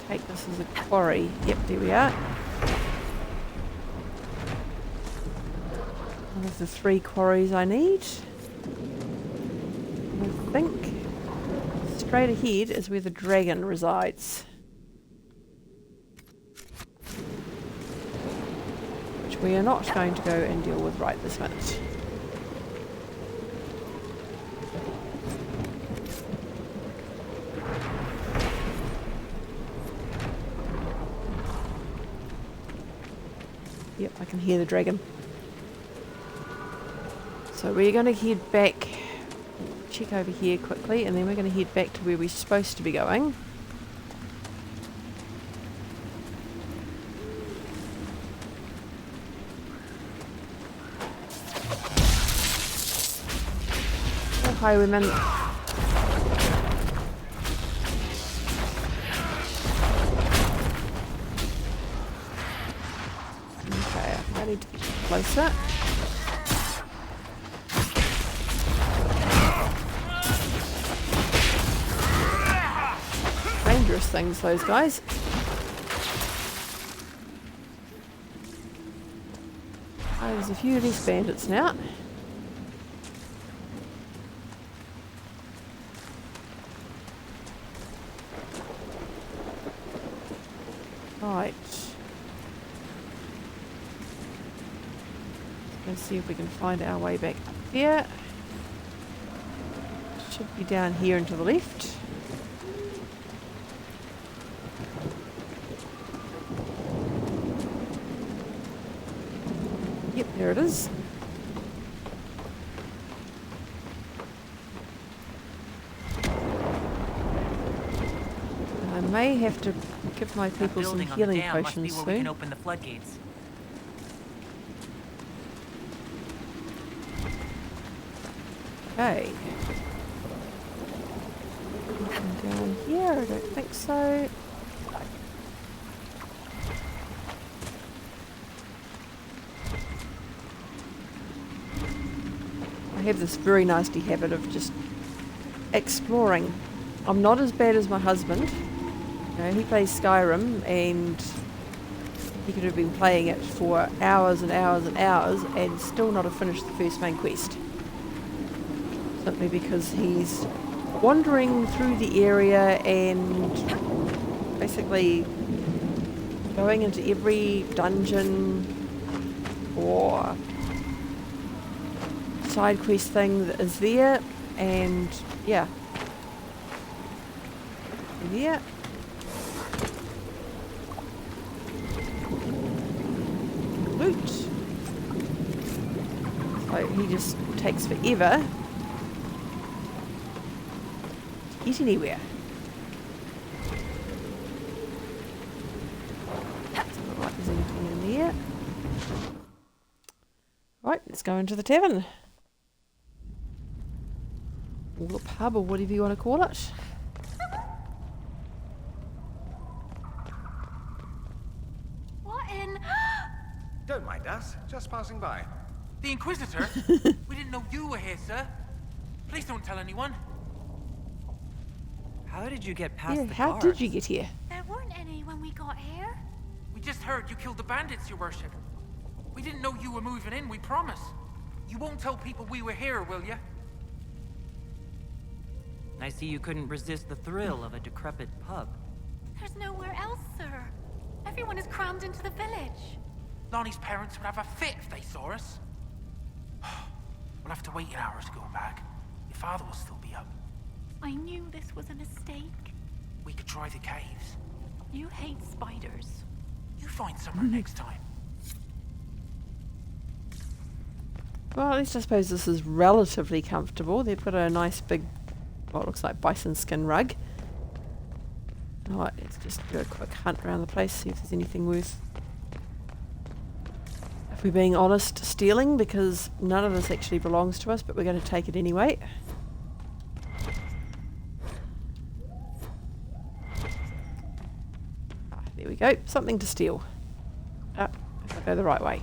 take this as a quarry. Yep, there we are. One of the 3 quarries I need. I think straight ahead is where the dragon resides. We are not going to go and deal with right this minute. Yep, I can hear the dragon. So we're going to head back, check over here quickly, and then we're going to head back to where we're supposed to be going. Highwaymen. I need to get closer. Dangerous things, those guys. Oh, there's a few of these bandits now. Right. Let's see if we can find our way back up here. Should be down here and to the left. Yep, there it is. I may have to give my people some healing potions soon. We can open the floodgates. Okay. Nothing down here, I don't think so. I have this very nasty habit of just exploring. I'm not as bad as my husband. You know, he plays Skyrim and he could have been playing it for hours and hours and hours and still not have finished the first main quest. Simply because he's wandering through the area and basically going into every dungeon or side quest thing that is there, and yeah. Yeah. Loot. So he just takes forever to get anywhere. Doesn't look like there's anything in there. Right, let's go into the tavern. Or the pub, or whatever you want to call it. What in? Don't mind us, just passing by. The Inquisitor? We didn't know you were here, sir. Please don't tell anyone. How did you get past Yeah, the how guards? did you get here? There weren't any when we got here. We just heard you killed the bandits, your worship. We didn't know you were moving in, we promise. You won't tell people we were here, will you? I see you couldn't resist the thrill of a decrepit pub. There's nowhere else, sir. Everyone is crammed into the village. Lonnie's parents would have a fit if they saw us. We'll have to wait an hour to go back. Your father will still be up. I knew this was a mistake. We could try the caves. You hate spiders. You find somewhere next time. Well, at least I suppose this is relatively comfortable. They've got a nice big, what looks like bison skin rug. Alright, let's just do a quick hunt around the place, see if there's anything worth, if we're being honest, stealing, because none of this actually belongs to us, but we're going to take it anyway. Ah, there we go, something to steal. Ah, if I go the right way.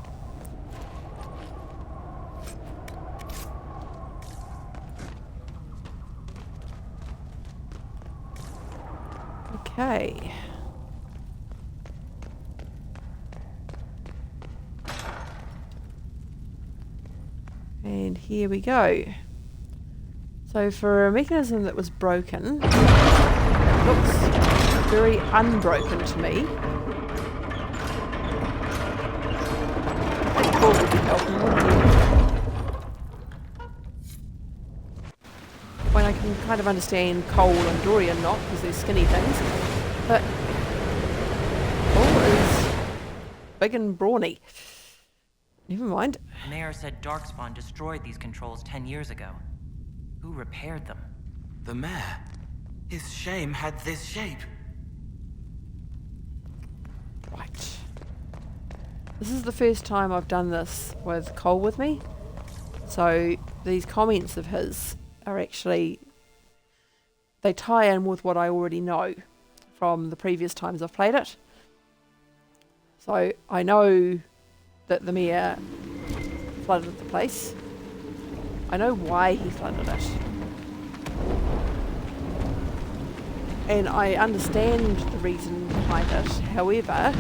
Okay. And here we go. So for a mechanism that was broken, it looks very unbroken to me. I think Paul would be helping, wouldn't he? When I can kind of understand Cole and Dorian not, because they're skinny things, but Paul is big and brawny. Never mind. The mayor said Darkspawn destroyed these controls 10 years ago. Who repaired them? The mayor? His shame had this shape. Right. This is the first time I've done this with Cole with me. So these comments of his are actually, they tie in with what I already know from the previous times I've played it. So I know that the mayor flooded the place. I know why he flooded it. And I understand the reason behind it. However...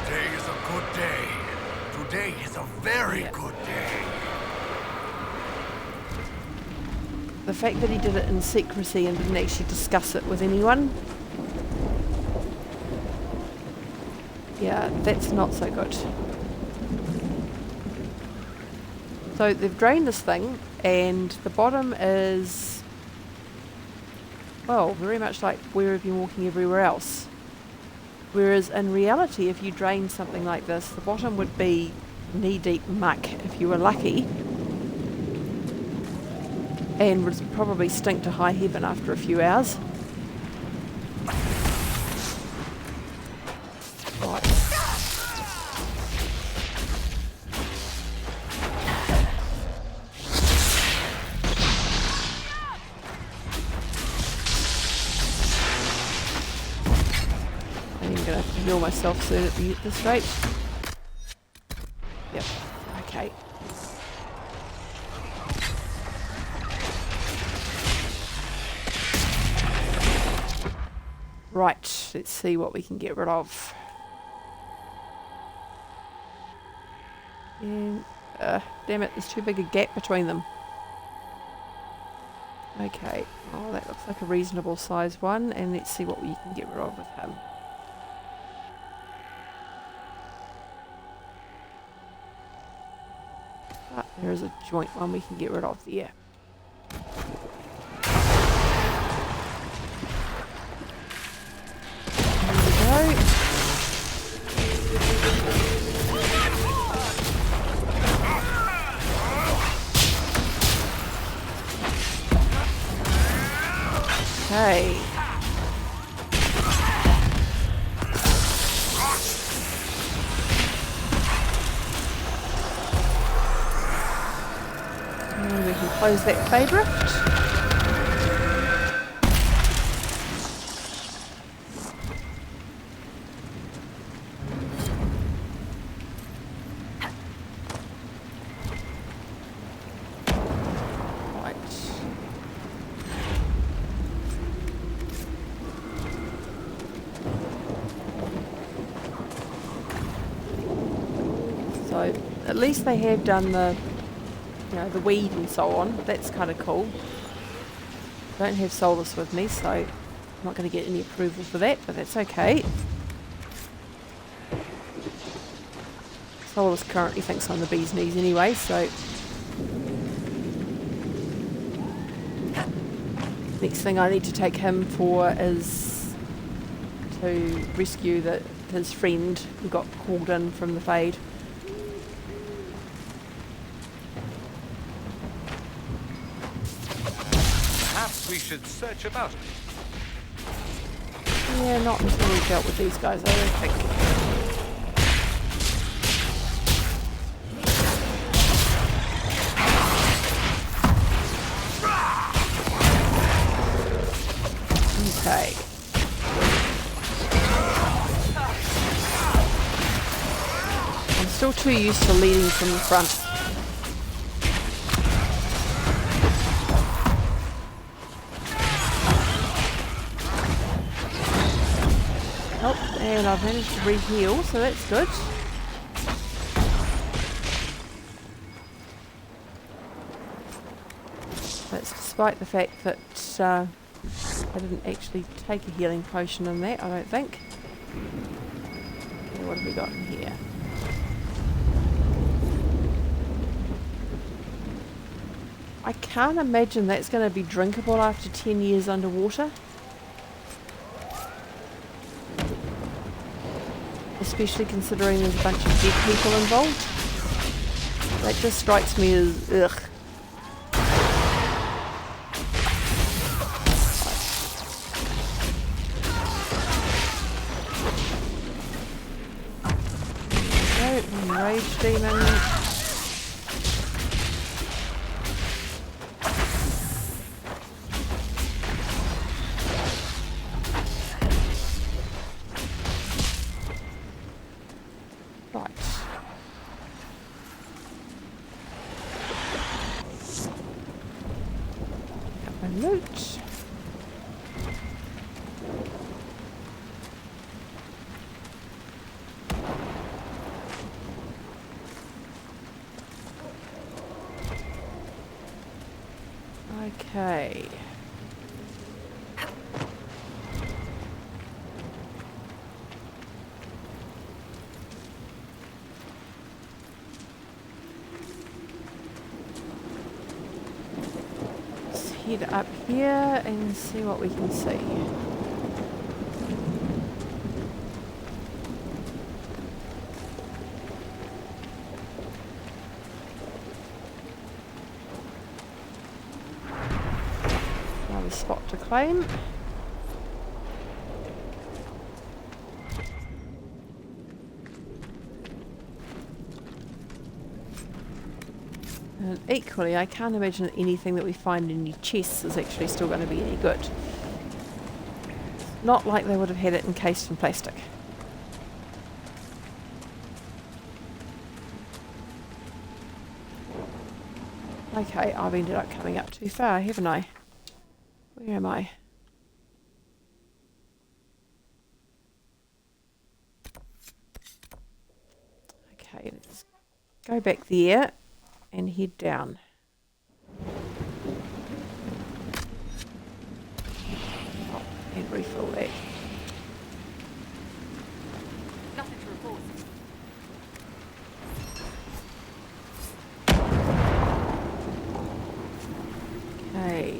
Today is a good day. Today is a very good day. The fact that he did it in secrecy and didn't actually discuss it with anyone, yeah, that's not so good. So they've drained this thing, and the bottom is, well, very much like where you've been walking everywhere else. Whereas in reality, if you drain something like this, the bottom would be knee-deep muck if you were lucky, and would probably stink to high heaven after a few hours. Right. I'm going to have to heal myself soon at this rate. Yep. Okay. Right, let's see what we can get rid of. And, damn it, there's too big a gap between them. Okay, oh, that looks like a reasonable size one, and let's see what we can get rid of with him. Ah, there is a joint one we can get rid of there. Okay. And we can close that fade rift. So at least they have done the, you know, the weed and so on. That's kind of cool. Don't have Solus with me, so I'm not going to get any approval for that, but that's okay. Solus currently thinks I'm the bee's knees anyway, so next thing I need to take him for is to rescue his friend who got called in from the Fade. Perhaps we should search about. Yeah, not until we've dealt with these guys, I don't think. Okay. I'm still too used to leading from the front. Oh, and I've managed to re-heal, so that's good. That's despite the fact that I didn't actually take a healing potion in that, I don't think. Okay, what have we got in here? I can't imagine that's going to be drinkable after 10 years underwater. Especially considering there's a bunch of dead people involved. That just strikes me as ugh. Rage demon. Right. loot. Okay. Let's head up here and see what we can see. Another spot to claim. And equally, I can't imagine that anything that we find in your chests is actually still going to be any good. Not like they would have had it encased in plastic. Okay, I've ended up coming up too far, haven't I? Where am I? Okay, let's go back there and head down. Oh, and refill that. Nothing to report. Okay.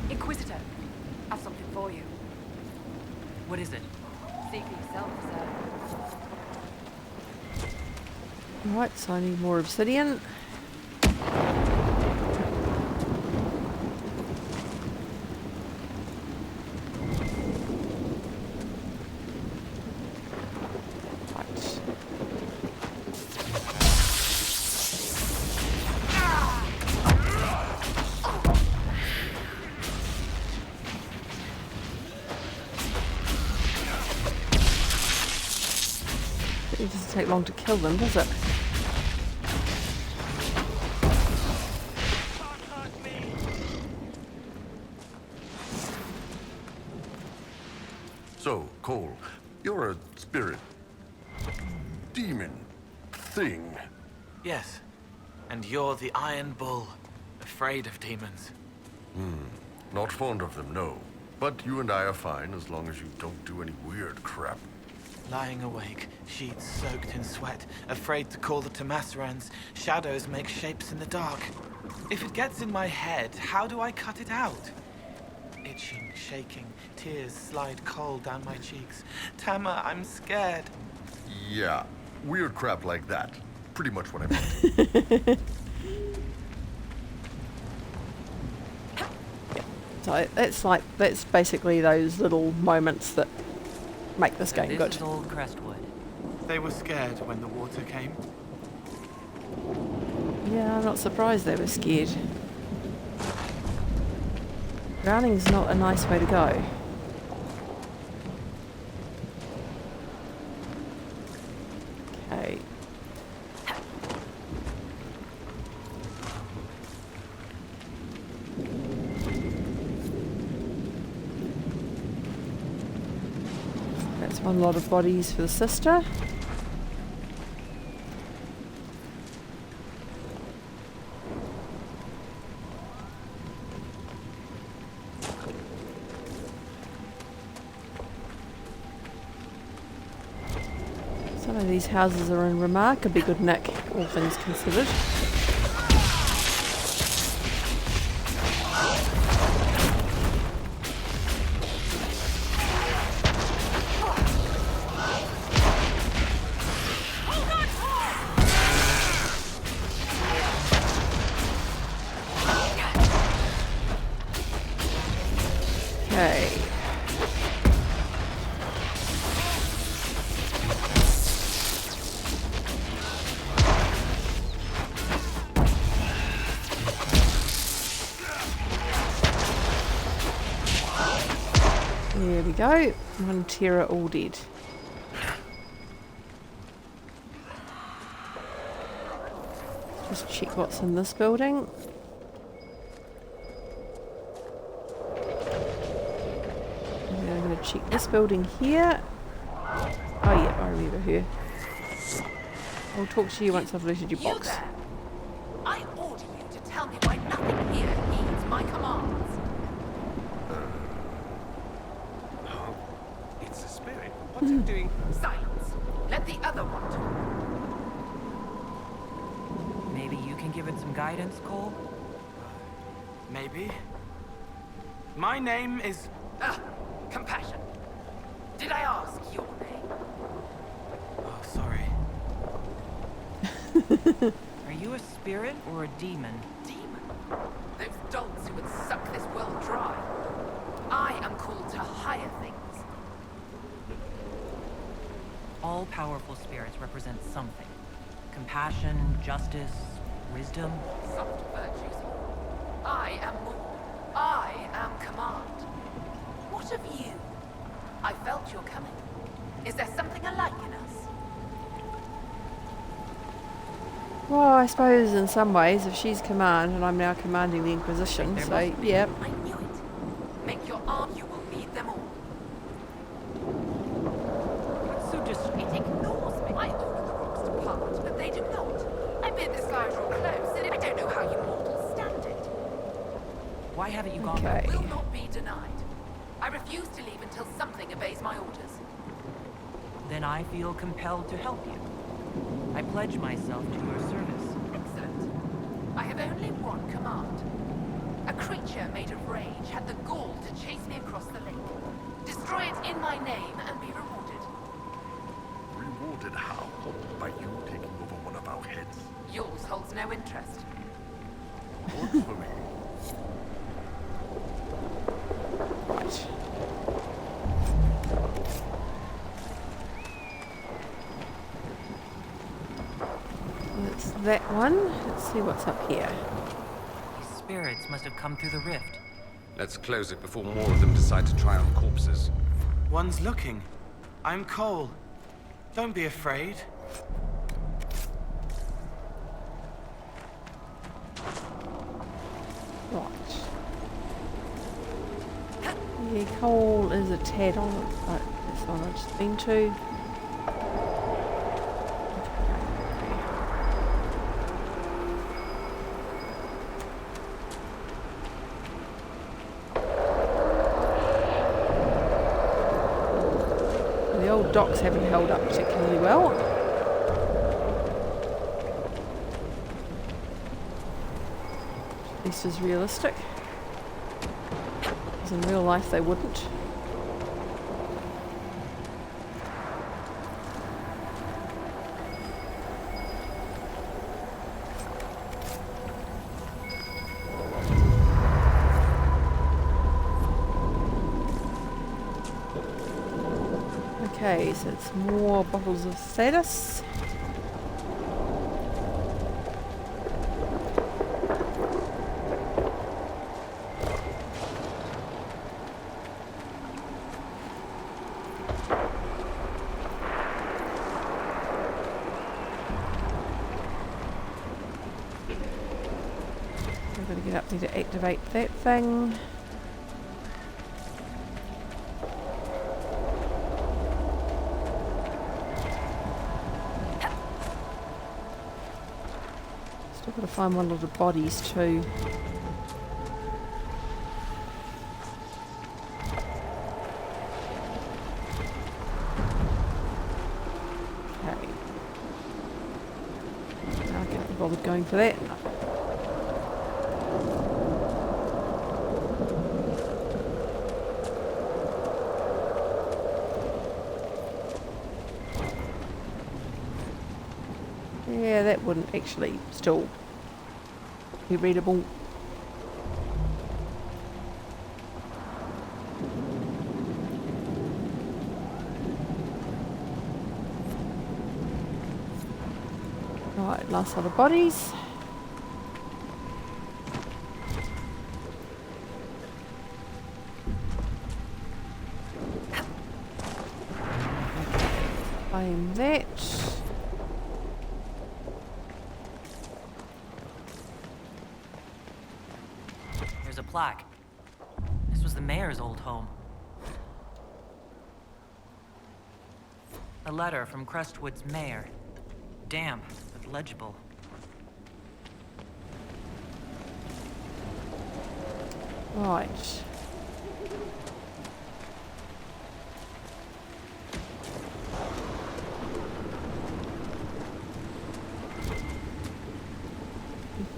Inquisitor, I've something for you. What is it? See for yourself, sir. Right, so I need more obsidian. Right. It doesn't take long to kill them, does it? So, Cole, you're a spirit. Demon. Thing. Yes. And you're the Iron Bull, afraid of demons. Not fond of them, no. But you and I are fine as long as you don't do any weird crap. Lying awake, sheets soaked in sweat, afraid to call the Tomasserans. Shadows make shapes in the dark. If it gets in my head, how do I cut it out? Itching, shaking, tears slide cold down my cheeks. Tama, I'm scared. Yeah, weird crap like that. Pretty much what I meant. So that's basically those little moments that make this game This good. is old Crestwood. They were scared when the water came. Yeah, I'm not surprised they were scared. Drowning's not a nice way to go. Okay. That's one lot of bodies for the sister. Some of these houses are in remarkably good nick, all things considered. Okay. There we go. One terror all dead. Just check what's in this building. And then I'm going to check this building here. Oh yeah, I remember her. I'll talk to you once I've looted your box. there! I order you to tell me why nothing here heeds my commands. It's a spirit. What's it doing? Silence. Let the other one talk. Maybe you can give it some guidance, Cole? Maybe. My name is... Compassion. Did I ask your name? Oh, sorry. Are you a spirit or a demon? Demon? Those dogs who would suck this world dry. I am called to higher things. All powerful spirits represent something. Compassion, justice, wisdom. Soft virtues. I am more. I am command. What of you? I felt your coming. Is there something alike in us? Well, I suppose in some ways, if she's command and I'm now commanding the Inquisition, so yeah. I knew it. Make your arm, you will lead them all. So just It ignores me. I order the rocks to part, but they do not. I bid the sky draw close, and I don't know how you mortals stand it. why haven't you gone? Okay. Will not be denied. I refuse to leave until something obeys my orders. Then I feel compelled to help you. I pledge myself to your service. Excellent. I have only one command. A creature made of rage had the gall to chase me across the lake. Destroy it in my name and be rewarded. Rewarded how? By you taking over one of our heads? Yours holds no interest. Works for me. Right. That's that one. Let's see what's up here. These spirits must have come through the rift. Let's close it before more of them decide to try on corpses. One's looking. I'm Cole. Don't be afraid. Right. Yeah, Cole is a tad on it, but that's the one I've just been to. The old docks haven't held up particularly well. At least as realistic. Because in real life they wouldn't. Okay, so it's more bottles of status. I've got to get up there to activate that thing. Still got to find one of the bodies too. Okay. No, I can't be bothered going for that. Yeah, that wouldn't actually still be readable. Right, last lot of bodies. Claim that. plaque. This was the mayor's old home. A letter from Crestwood's mayor. Damp, but legible. Right.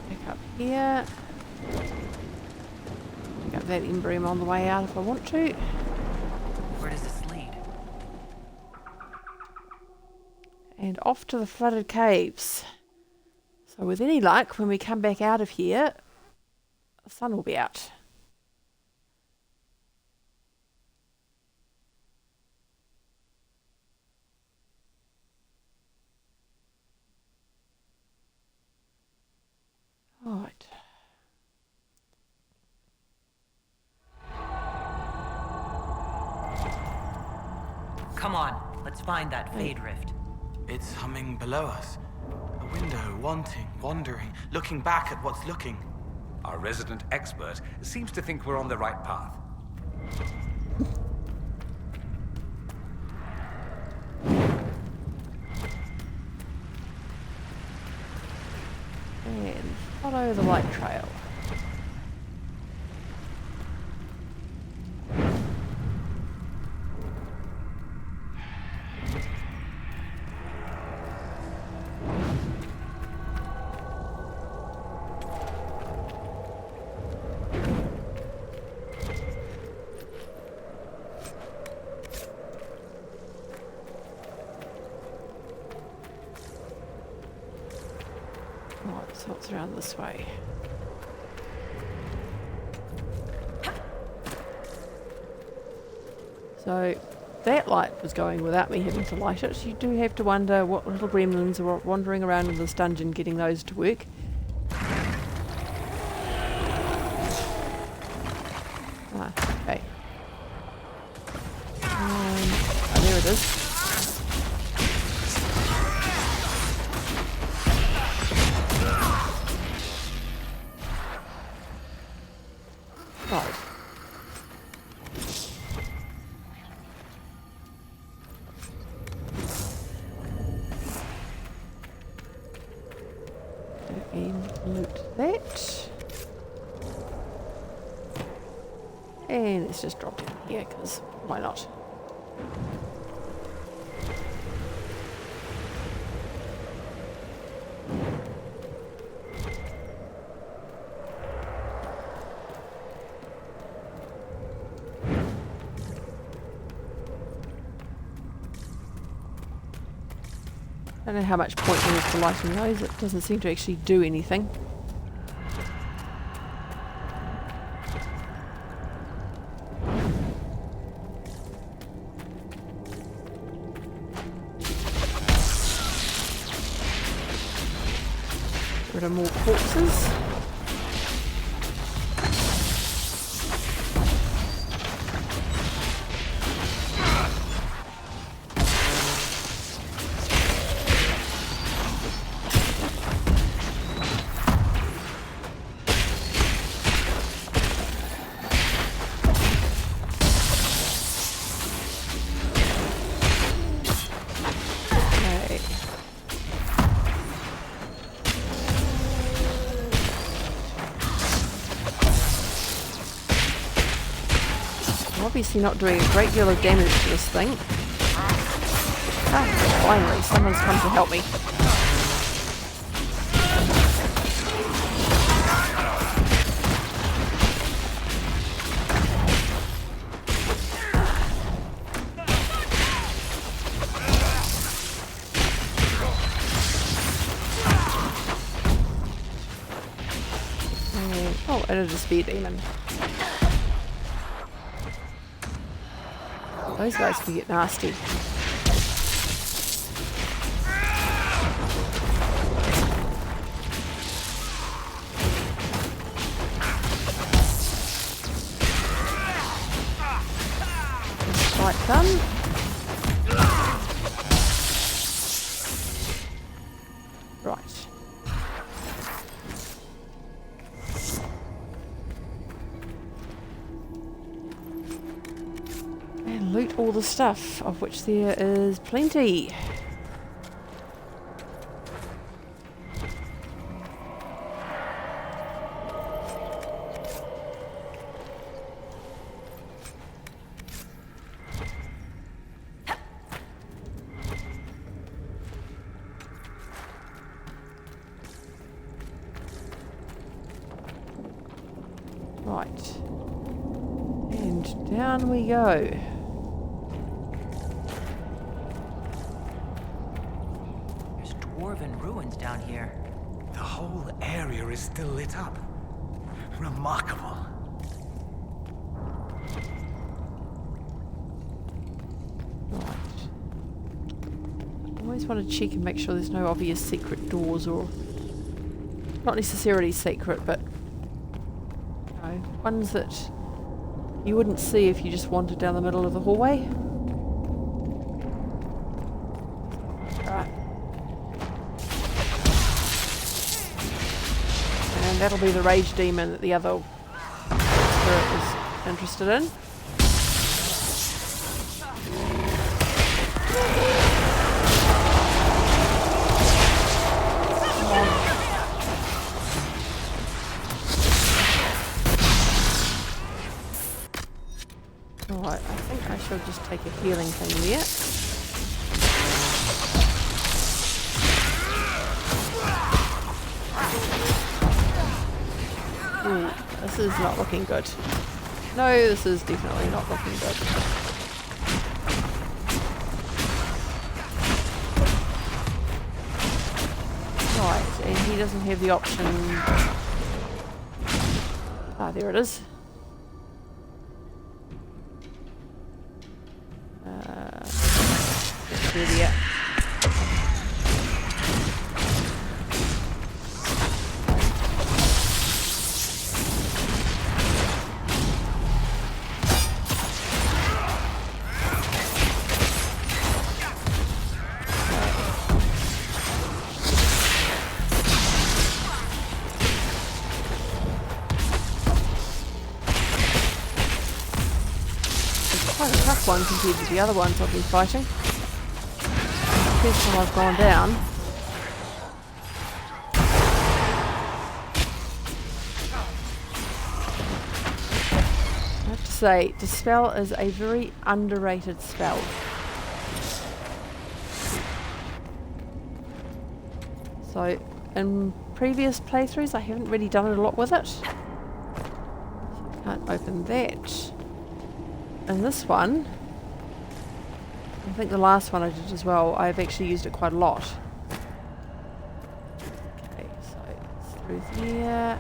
Pick up here. Pick up that embryom on the way out if I want to. Where does this lead? And off to the flooded caves. So with any luck, when we come back out of here, the sun will be out. Right. Come on, let's find that fade rift. It's humming below us. A window, wanting, wandering, looking back at what's looking. Our resident expert seems to think we're on the right path. And follow the light trail. Right, so it's around this way. So that light was going without me having to light it. You do have to wonder what little gremlins are wandering around in this dungeon getting those to work. Ah, okay. Oh, there it is. Right. And loot that. And let's just drop down here, because why not? I don't know how much point there is to lighting those. It doesn't seem to actually do anything. Rid of more corpses. Obviously not doing a great deal of damage to this thing. Ah, finally, someone's come to help me. Oh, and a speed demon. Those guys can get nasty. Right, done. Right. the stuff, of which there is plenty. Right. And down we go. There's dwarven ruins down here. The whole area is still lit up. Remarkable. Right. Always want to check and make sure there's no obvious secret doors, or not necessarily secret, but you know, ones that you wouldn't see if you just wandered down the middle of the hallway. Right. And that'll be the rage demon that the other spirit was interested in. Alright, I think I should just take a healing thing there. Ooh, this is not looking good. No, this is definitely not looking good. Right, and he doesn't have the option... Ah, there it is. Idiot. It's quite a tough one compared to the other ones I've been fighting. First time I've gone down. I have to say, Dispel is a very underrated spell. So, in previous playthroughs I haven't really done it a lot with it. So I can't open that. And this one, I think the last one I did as well, I've actually used it quite a lot. Okay, so it's through there.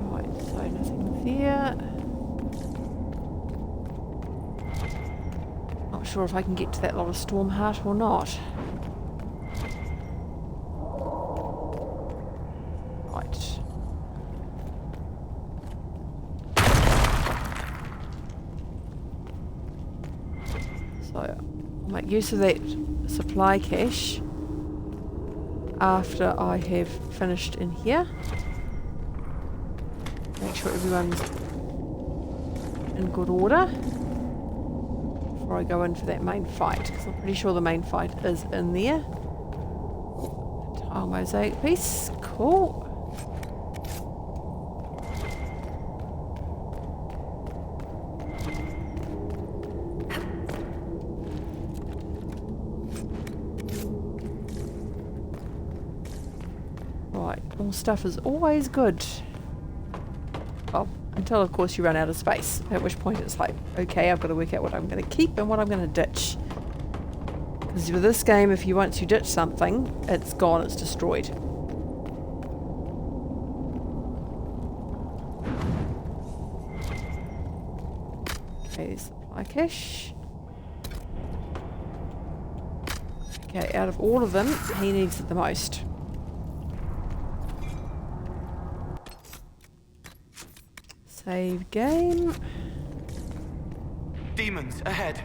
Right, so nothing there. Not sure if I can get to that lot of Storm Heart or not. Right. So I'll make use of that supply cache after I have finished in here. Make sure everyone's in good order before I go in for that main fight, because I'm pretty sure the main fight is in there. Tile mosaic piece, cool. Right, more stuff is always good. Well, until of course you run out of space, at which point it's like, okay, I've got to work out what I'm going to keep and what I'm going to ditch. Because with this game, if once you ditch something, it's gone, it's destroyed. Okay, supply cache. Okay, out of all of them, he needs it the most. Save game. Demons, ahead.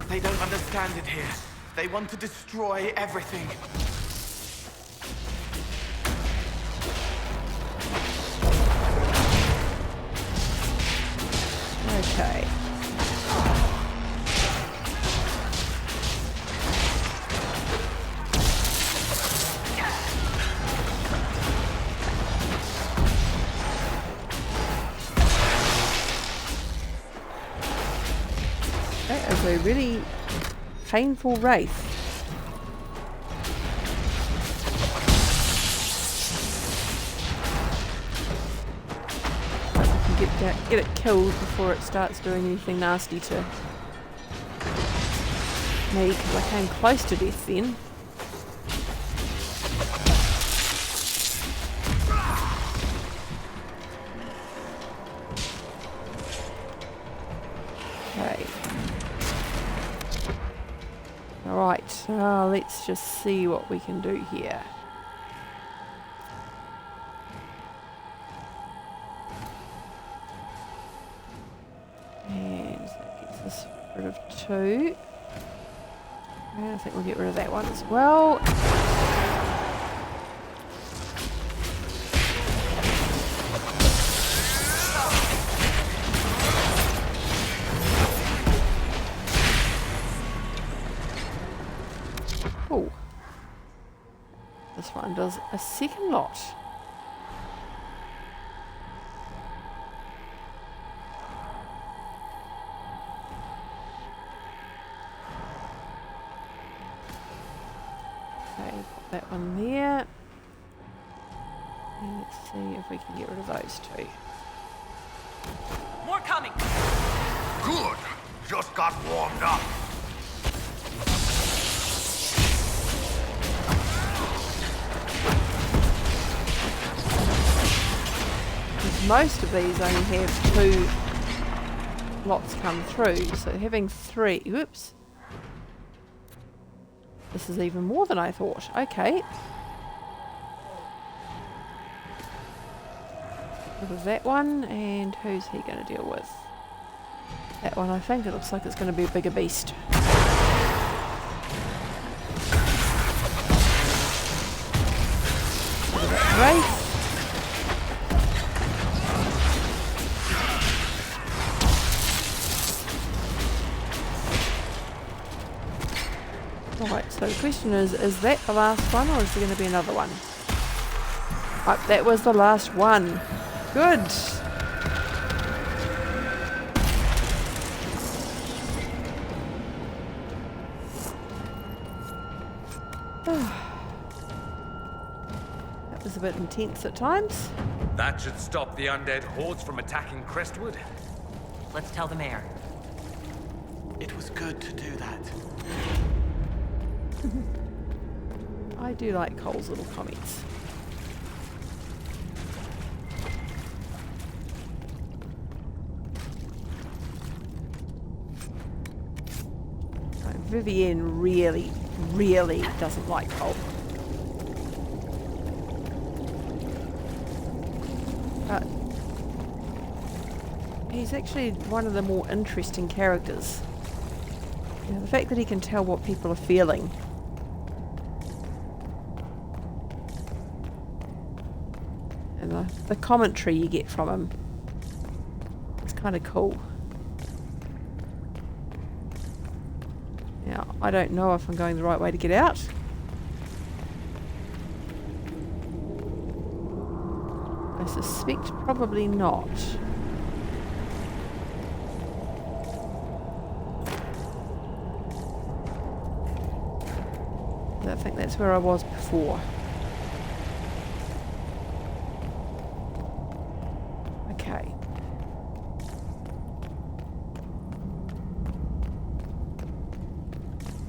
They don't understand it here. They want to destroy everything. Okay. That is a really painful race. Get it killed before it starts doing anything nasty to me, because I came close to death then. Okay. Alright, let's just see what we can do here. And that gets us rid of 2. And I think we'll get rid of that one as well. Oh. This one does a second lot. Okay, put that one there. And let's see if we can get rid of those 2. More coming! Good. Just got warmed up. Because most of these only have 2 lots come through, so having 3, whoops. This is even more than I thought. Okay. Rid of that one, and who's he going to deal with? That one, I think. It looks like it's going to be a bigger beast. Rid of that wraith. Right, so the question is that the last one, or is there going to be another one? Oh, that was the last one. Good. That was a bit intense at times. That should stop the undead hordes from attacking Crestwood. Let's tell the mayor. It was good to do that. I do like Cole's little comments. Vivienne really, really doesn't like Cole. But he's actually one of the more interesting characters. You know, the fact that he can tell what people are feeling. And the commentary you get from him. It's kind of cool. Now, I don't know if I'm going the right way to get out. I suspect probably not. I think that's where I was before. Okay.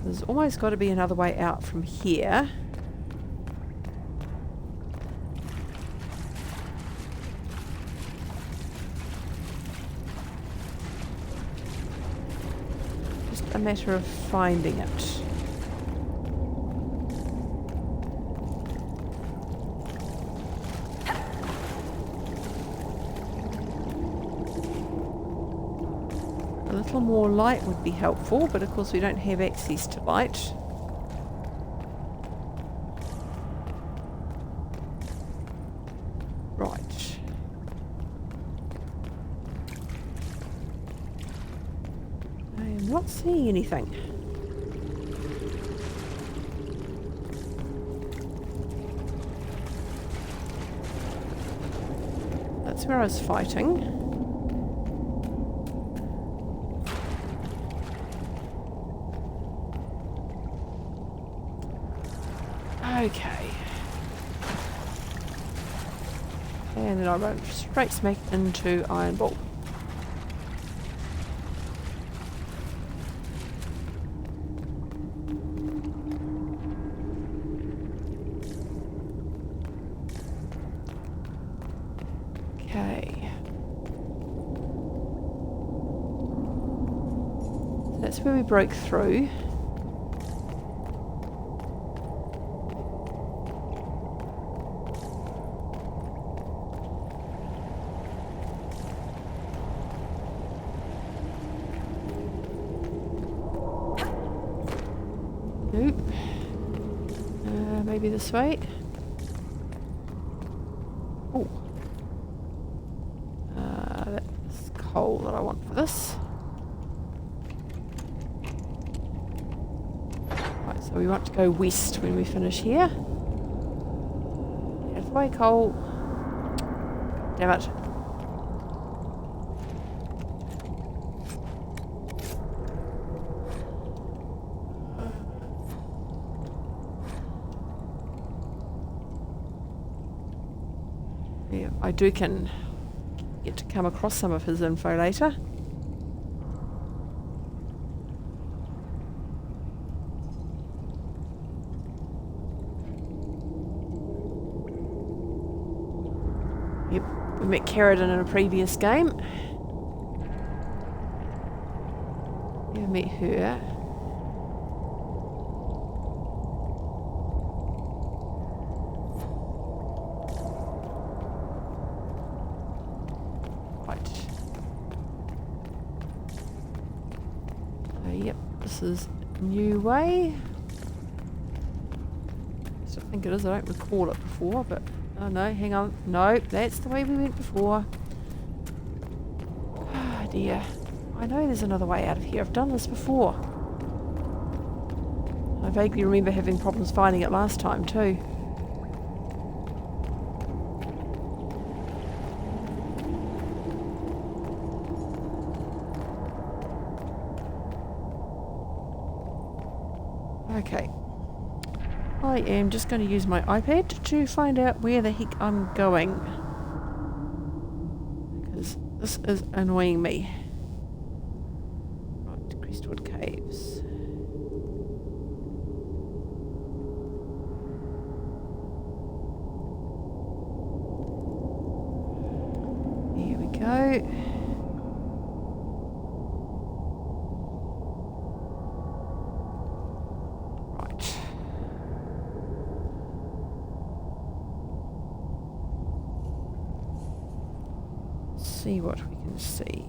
There's almost got to be another way out from here. Just a matter of finding it. little more light would be helpful, but of course we don't have access to light. Right. I am not seeing anything. That's where I was fighting. Okay. And then I run straight smack into Iron Ball. Okay. So that's where we broke through. Nope. Maybe this way. Oh. That's coal that I want for this. Right, so we want to go west when we finish here. Get out of the way, coal. Damn it. Yeah, I do can get to come across some of his info later. Yep, we met Carradine in a previous game. Yeah, met her. Yep, this is a new way. I still think it is. I don't recall it before, but oh no, hang on. No, that's the way we went before. Ah, dear. I know there's another way out of here. I've done this before. I vaguely remember having problems finding it last time too. Okay, I am just going to use my iPad to find out where the heck I'm going, because this is annoying me. Right, Crestwood Caves. Here we go. See what we can see.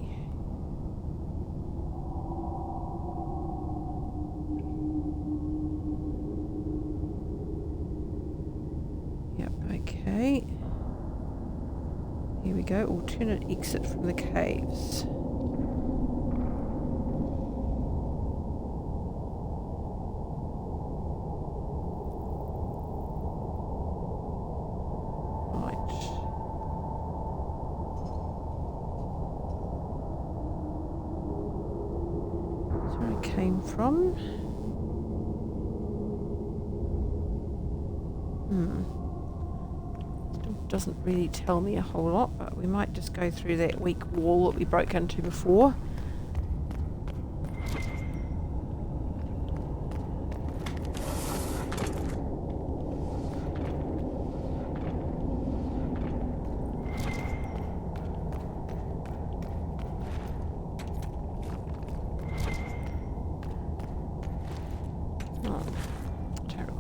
Yep, okay. Here we go, alternate exit from the caves. Came from. Still doesn't really tell me a whole lot, but we might just go through that weak wall that we broke into before.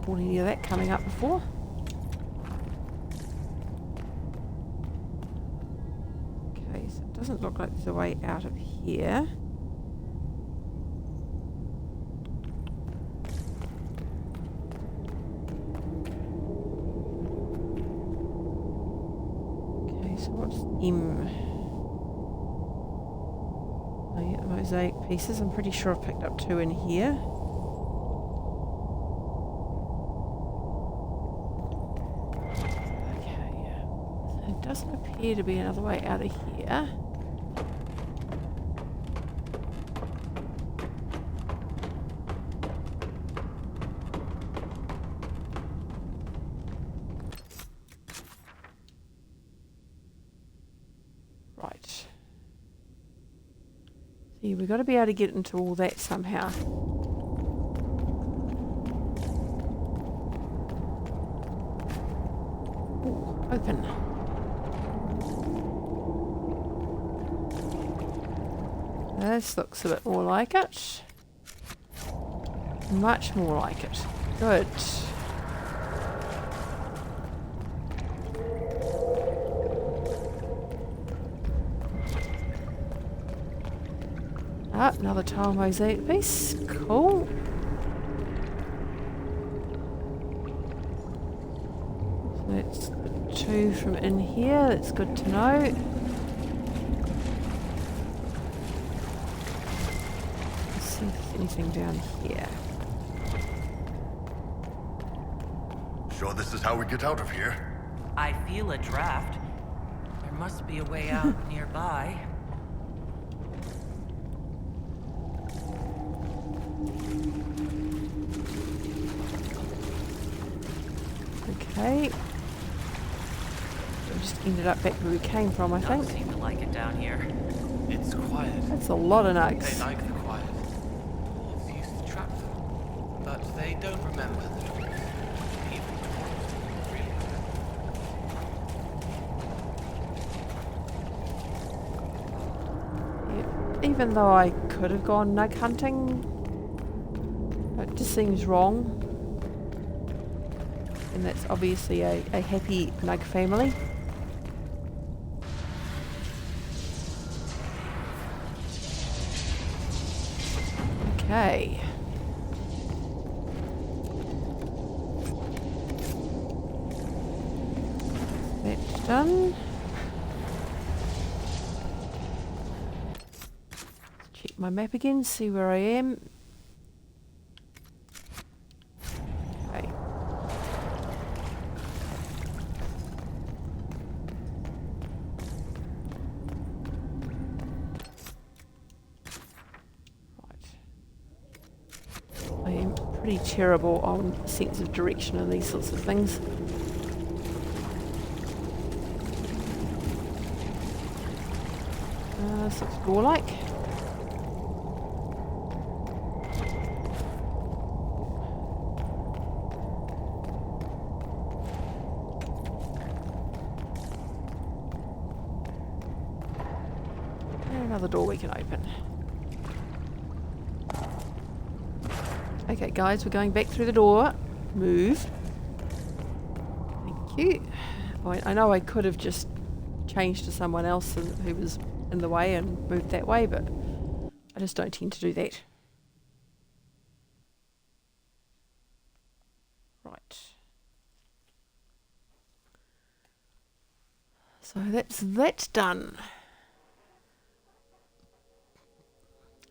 Any of that coming up before. Okay, so it doesn't look like there's a way out of here. What's M? Oh yeah, the mosaic pieces. I'm pretty sure I've picked up 2 in here. Okay. It doesn't appear to be another way out of here. Right. See, we've got to be able to get into all that somehow. Ooh, open. This looks a bit more like it. Much more like it. Good. Ah, another tile mosaic piece. Cool. So that's 2 from in here. That's good to know. Let's see if there's anything down here. Sure this is how we get out of here? I feel a draft. There must be a way out nearby. Okay. We just ended up back where we came from, I think. Nugs seem to like it down here. It's quiet. That's a lot of They nugs. like the quiet. Wolves used to trap them, but they don't remember the truth. Even dwarves really Yeah. Even though I could have gone nug hunting, it just seems wrong. And that's obviously a happy nug family. Okay. That's done. Let's check my map again, see where I am. Okay. I am pretty terrible on sense of direction and these sorts of things. This looks door-like. And another door we can open. Okay, guys, we're going back through the door. Move. Thank you. Well, I know I could have just changed to someone else who was in the way and moved that way, but I just don't tend to do that. Right. So that's done.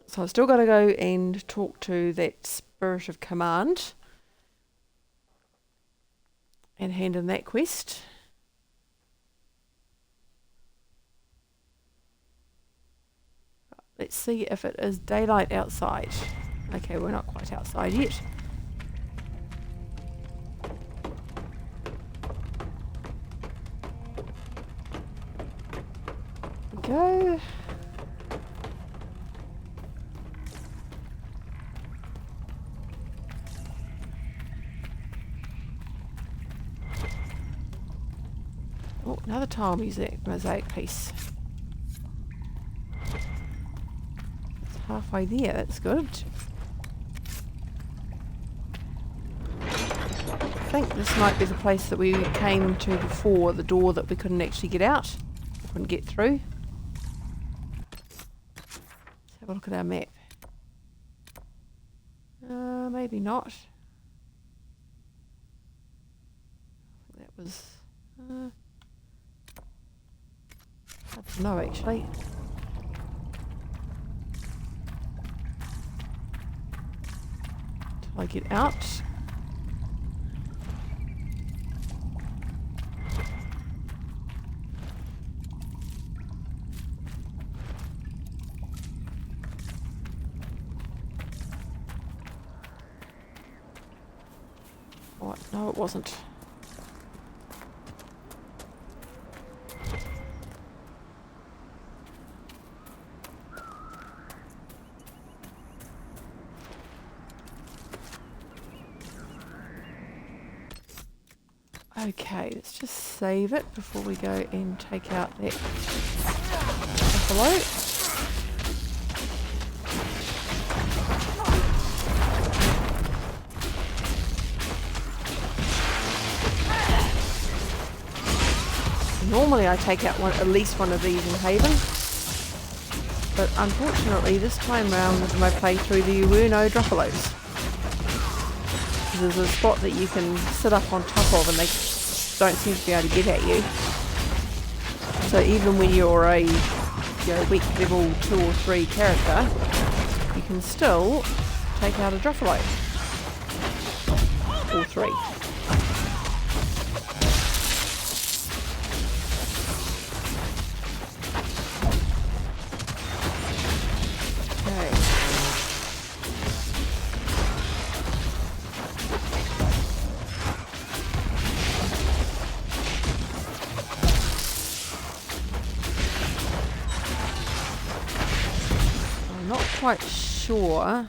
So I've still got to go and talk to that Spirit of Command and hand in that quest. Let's see if it is daylight outside. Okay, we're not quite outside yet. Go. Oh, another tile mosaic piece. It's halfway there, that's good. I think this might be the place that we came to before, the door that we couldn't actually get out, couldn't get through. Let's have a look at our map. Maybe not. I think that was... No, actually. Till I get out. What? No, it wasn't. Okay, let's just save it before we go and take out that buffalo. Normally I take out at least one of these in Haven, but unfortunately this time round in my playthrough there were no druffalos. There's a spot that you can sit up on top of and they don't seem to be able to get at you. So even when you're a weak level 2 or 3 character, you can still take out a druffalo. Or 3. Quite sure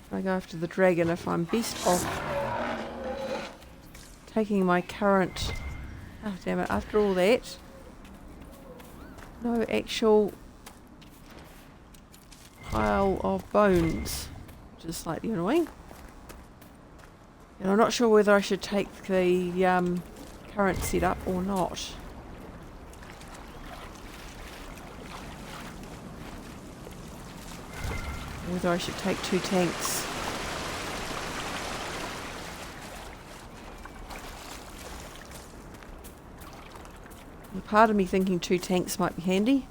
if I go after the dragon if I'm best off taking my current damn it, after all that no actual pile of bones, which is slightly annoying, and I'm not sure whether I should take the current setup or not. Whether I should take 2 tanks. And part of me thinking 2 tanks might be handy,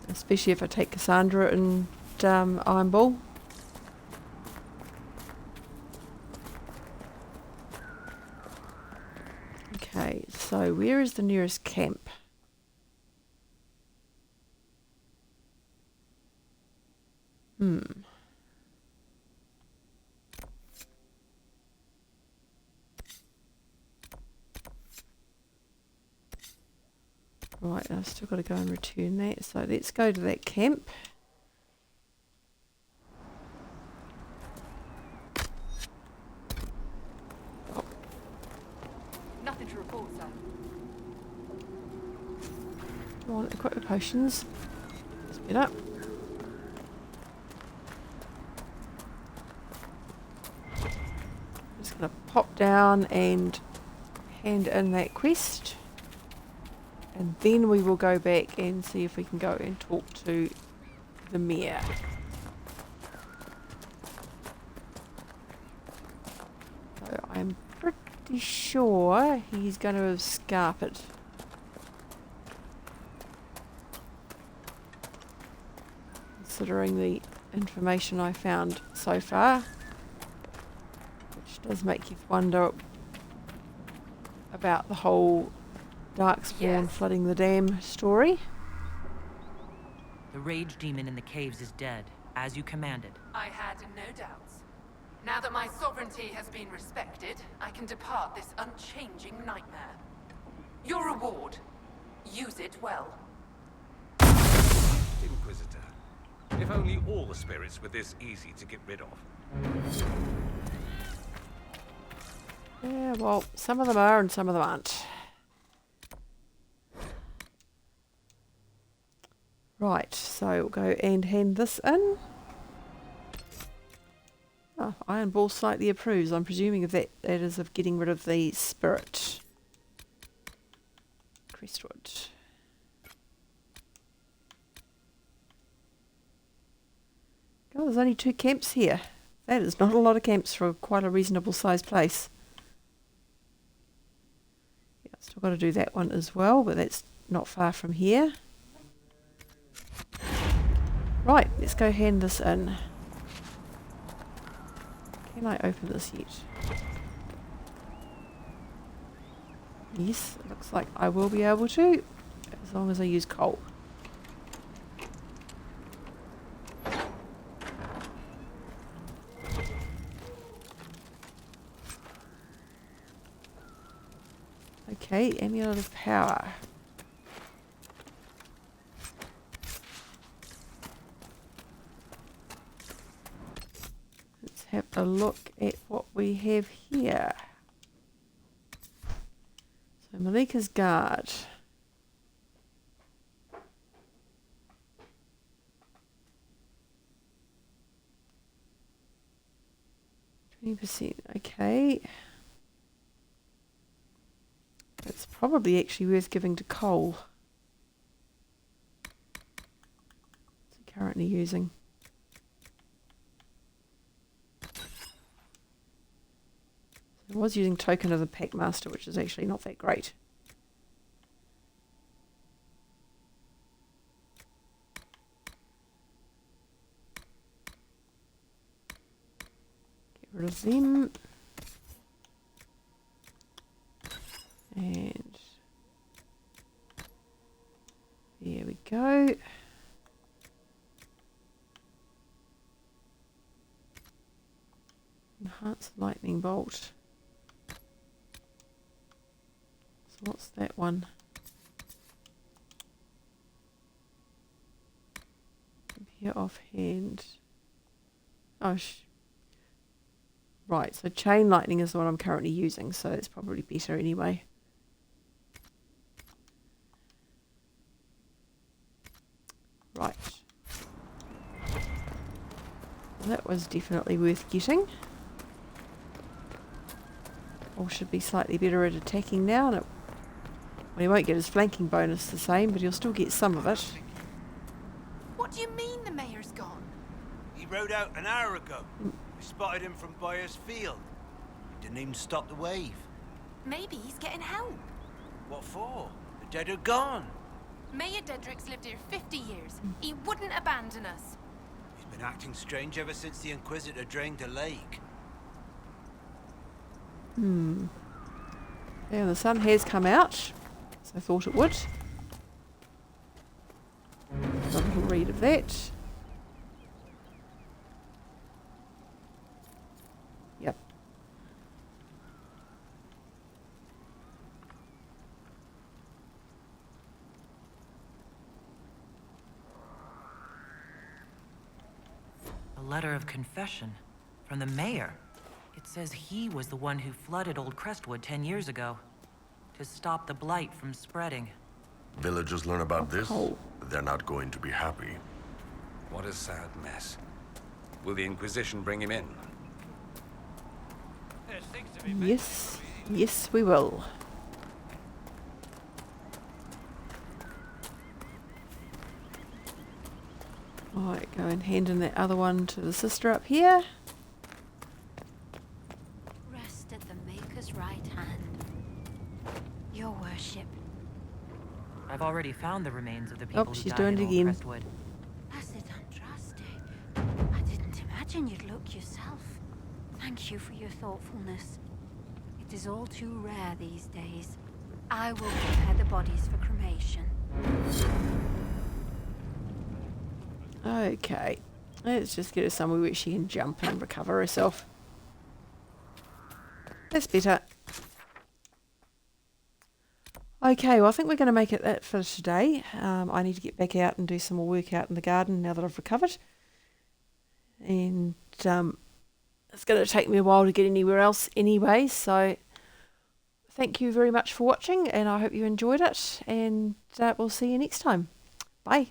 especially if I take Cassandra and Iron Bull. Okay, so where is the nearest camp? Right, I've still got to go and return that. So let's go to that camp. Oh. Nothing to report, sir. Come on, equip the potions. Speed up. Just going to pop down and hand in that quest. And then we will go back and see if we can go and talk to the mayor. So I'm pretty sure he's going to have scarpered. Considering the information I found so far. Which does make you wonder about the whole Darkspawn flooding the dam story. The rage demon in the caves is dead, as you commanded. I had no doubts. Now that my sovereignty has been respected, I can depart this unchanging nightmare. Your reward. Use it well. Inquisitor, if only all the spirits were this easy to get rid of. Yeah, well, some of them are and some of them aren't. Right, so we'll go and hand this in. Oh, Iron Ball slightly approves. I'm presuming of that is of getting rid of the spirit. Crestwood. God, there's only 2 camps here. That is not a lot of camps for quite a reasonable sized place. Yeah, still got to do that one as well, but that's not far from here. Right, let's go hand this in. Can I open this yet? Yes, it looks like I will be able to, as long as I use coal. Okay, amulet of power. Let's have a look at what we have here. So Malika's guard. %, okay. It's probably actually worth giving to Cole. What's he currently using? So I was using Token of the Packmaster, which is actually not that great. Get rid of them. And there we go. Enhanced lightning bolt. So what's that one? Here offhand. Oh, right, so chain lightning is the one I'm currently using, so it's probably better anyway. Right. Well, that was definitely worth getting. All should be slightly better at attacking now. And well, he won't get his flanking bonus the same, but he'll still get some of it. What do you mean the mayor's gone? He rode out an hour ago. We spotted him from Boyer's Field. Didn't even stop the wave. Maybe he's getting help. What for? The dead are gone. Mayor Dedrick's lived here 50 years. He wouldn't abandon us. He's been acting strange ever since the Inquisitor drained the lake. Yeah, the sun has come out, as I thought it would. A little read of that. Yep. A letter of confession from the mayor. It says he was the one who flooded old Crestwood 10 years ago to stop the blight from spreading. Villagers learn about this, Oh. they're not going to be happy. What a sad mess. Will the Inquisition bring him in? Yes, yes we will. Alright, go and hand in that other one to the sister up here. Rest at the Maker's right hand. Your worship. I've already found the remains of the people who she's died doing at it old again. Crestwood. Blessed Andraste. I didn't imagine you'd look yourself. Thank you for your thoughtfulness. It is all too rare these days. I will prepare the bodies for cremation. Okay, let's just get her somewhere where she can jump and recover herself. That's better. Okay, well I think we're going to make it that for today. I need to get back out and do some more work out in the garden now that I've recovered. And it's going to take me a while to get anywhere else anyway, so thank you very much for watching and I hope you enjoyed it, and we'll see you next time. Bye.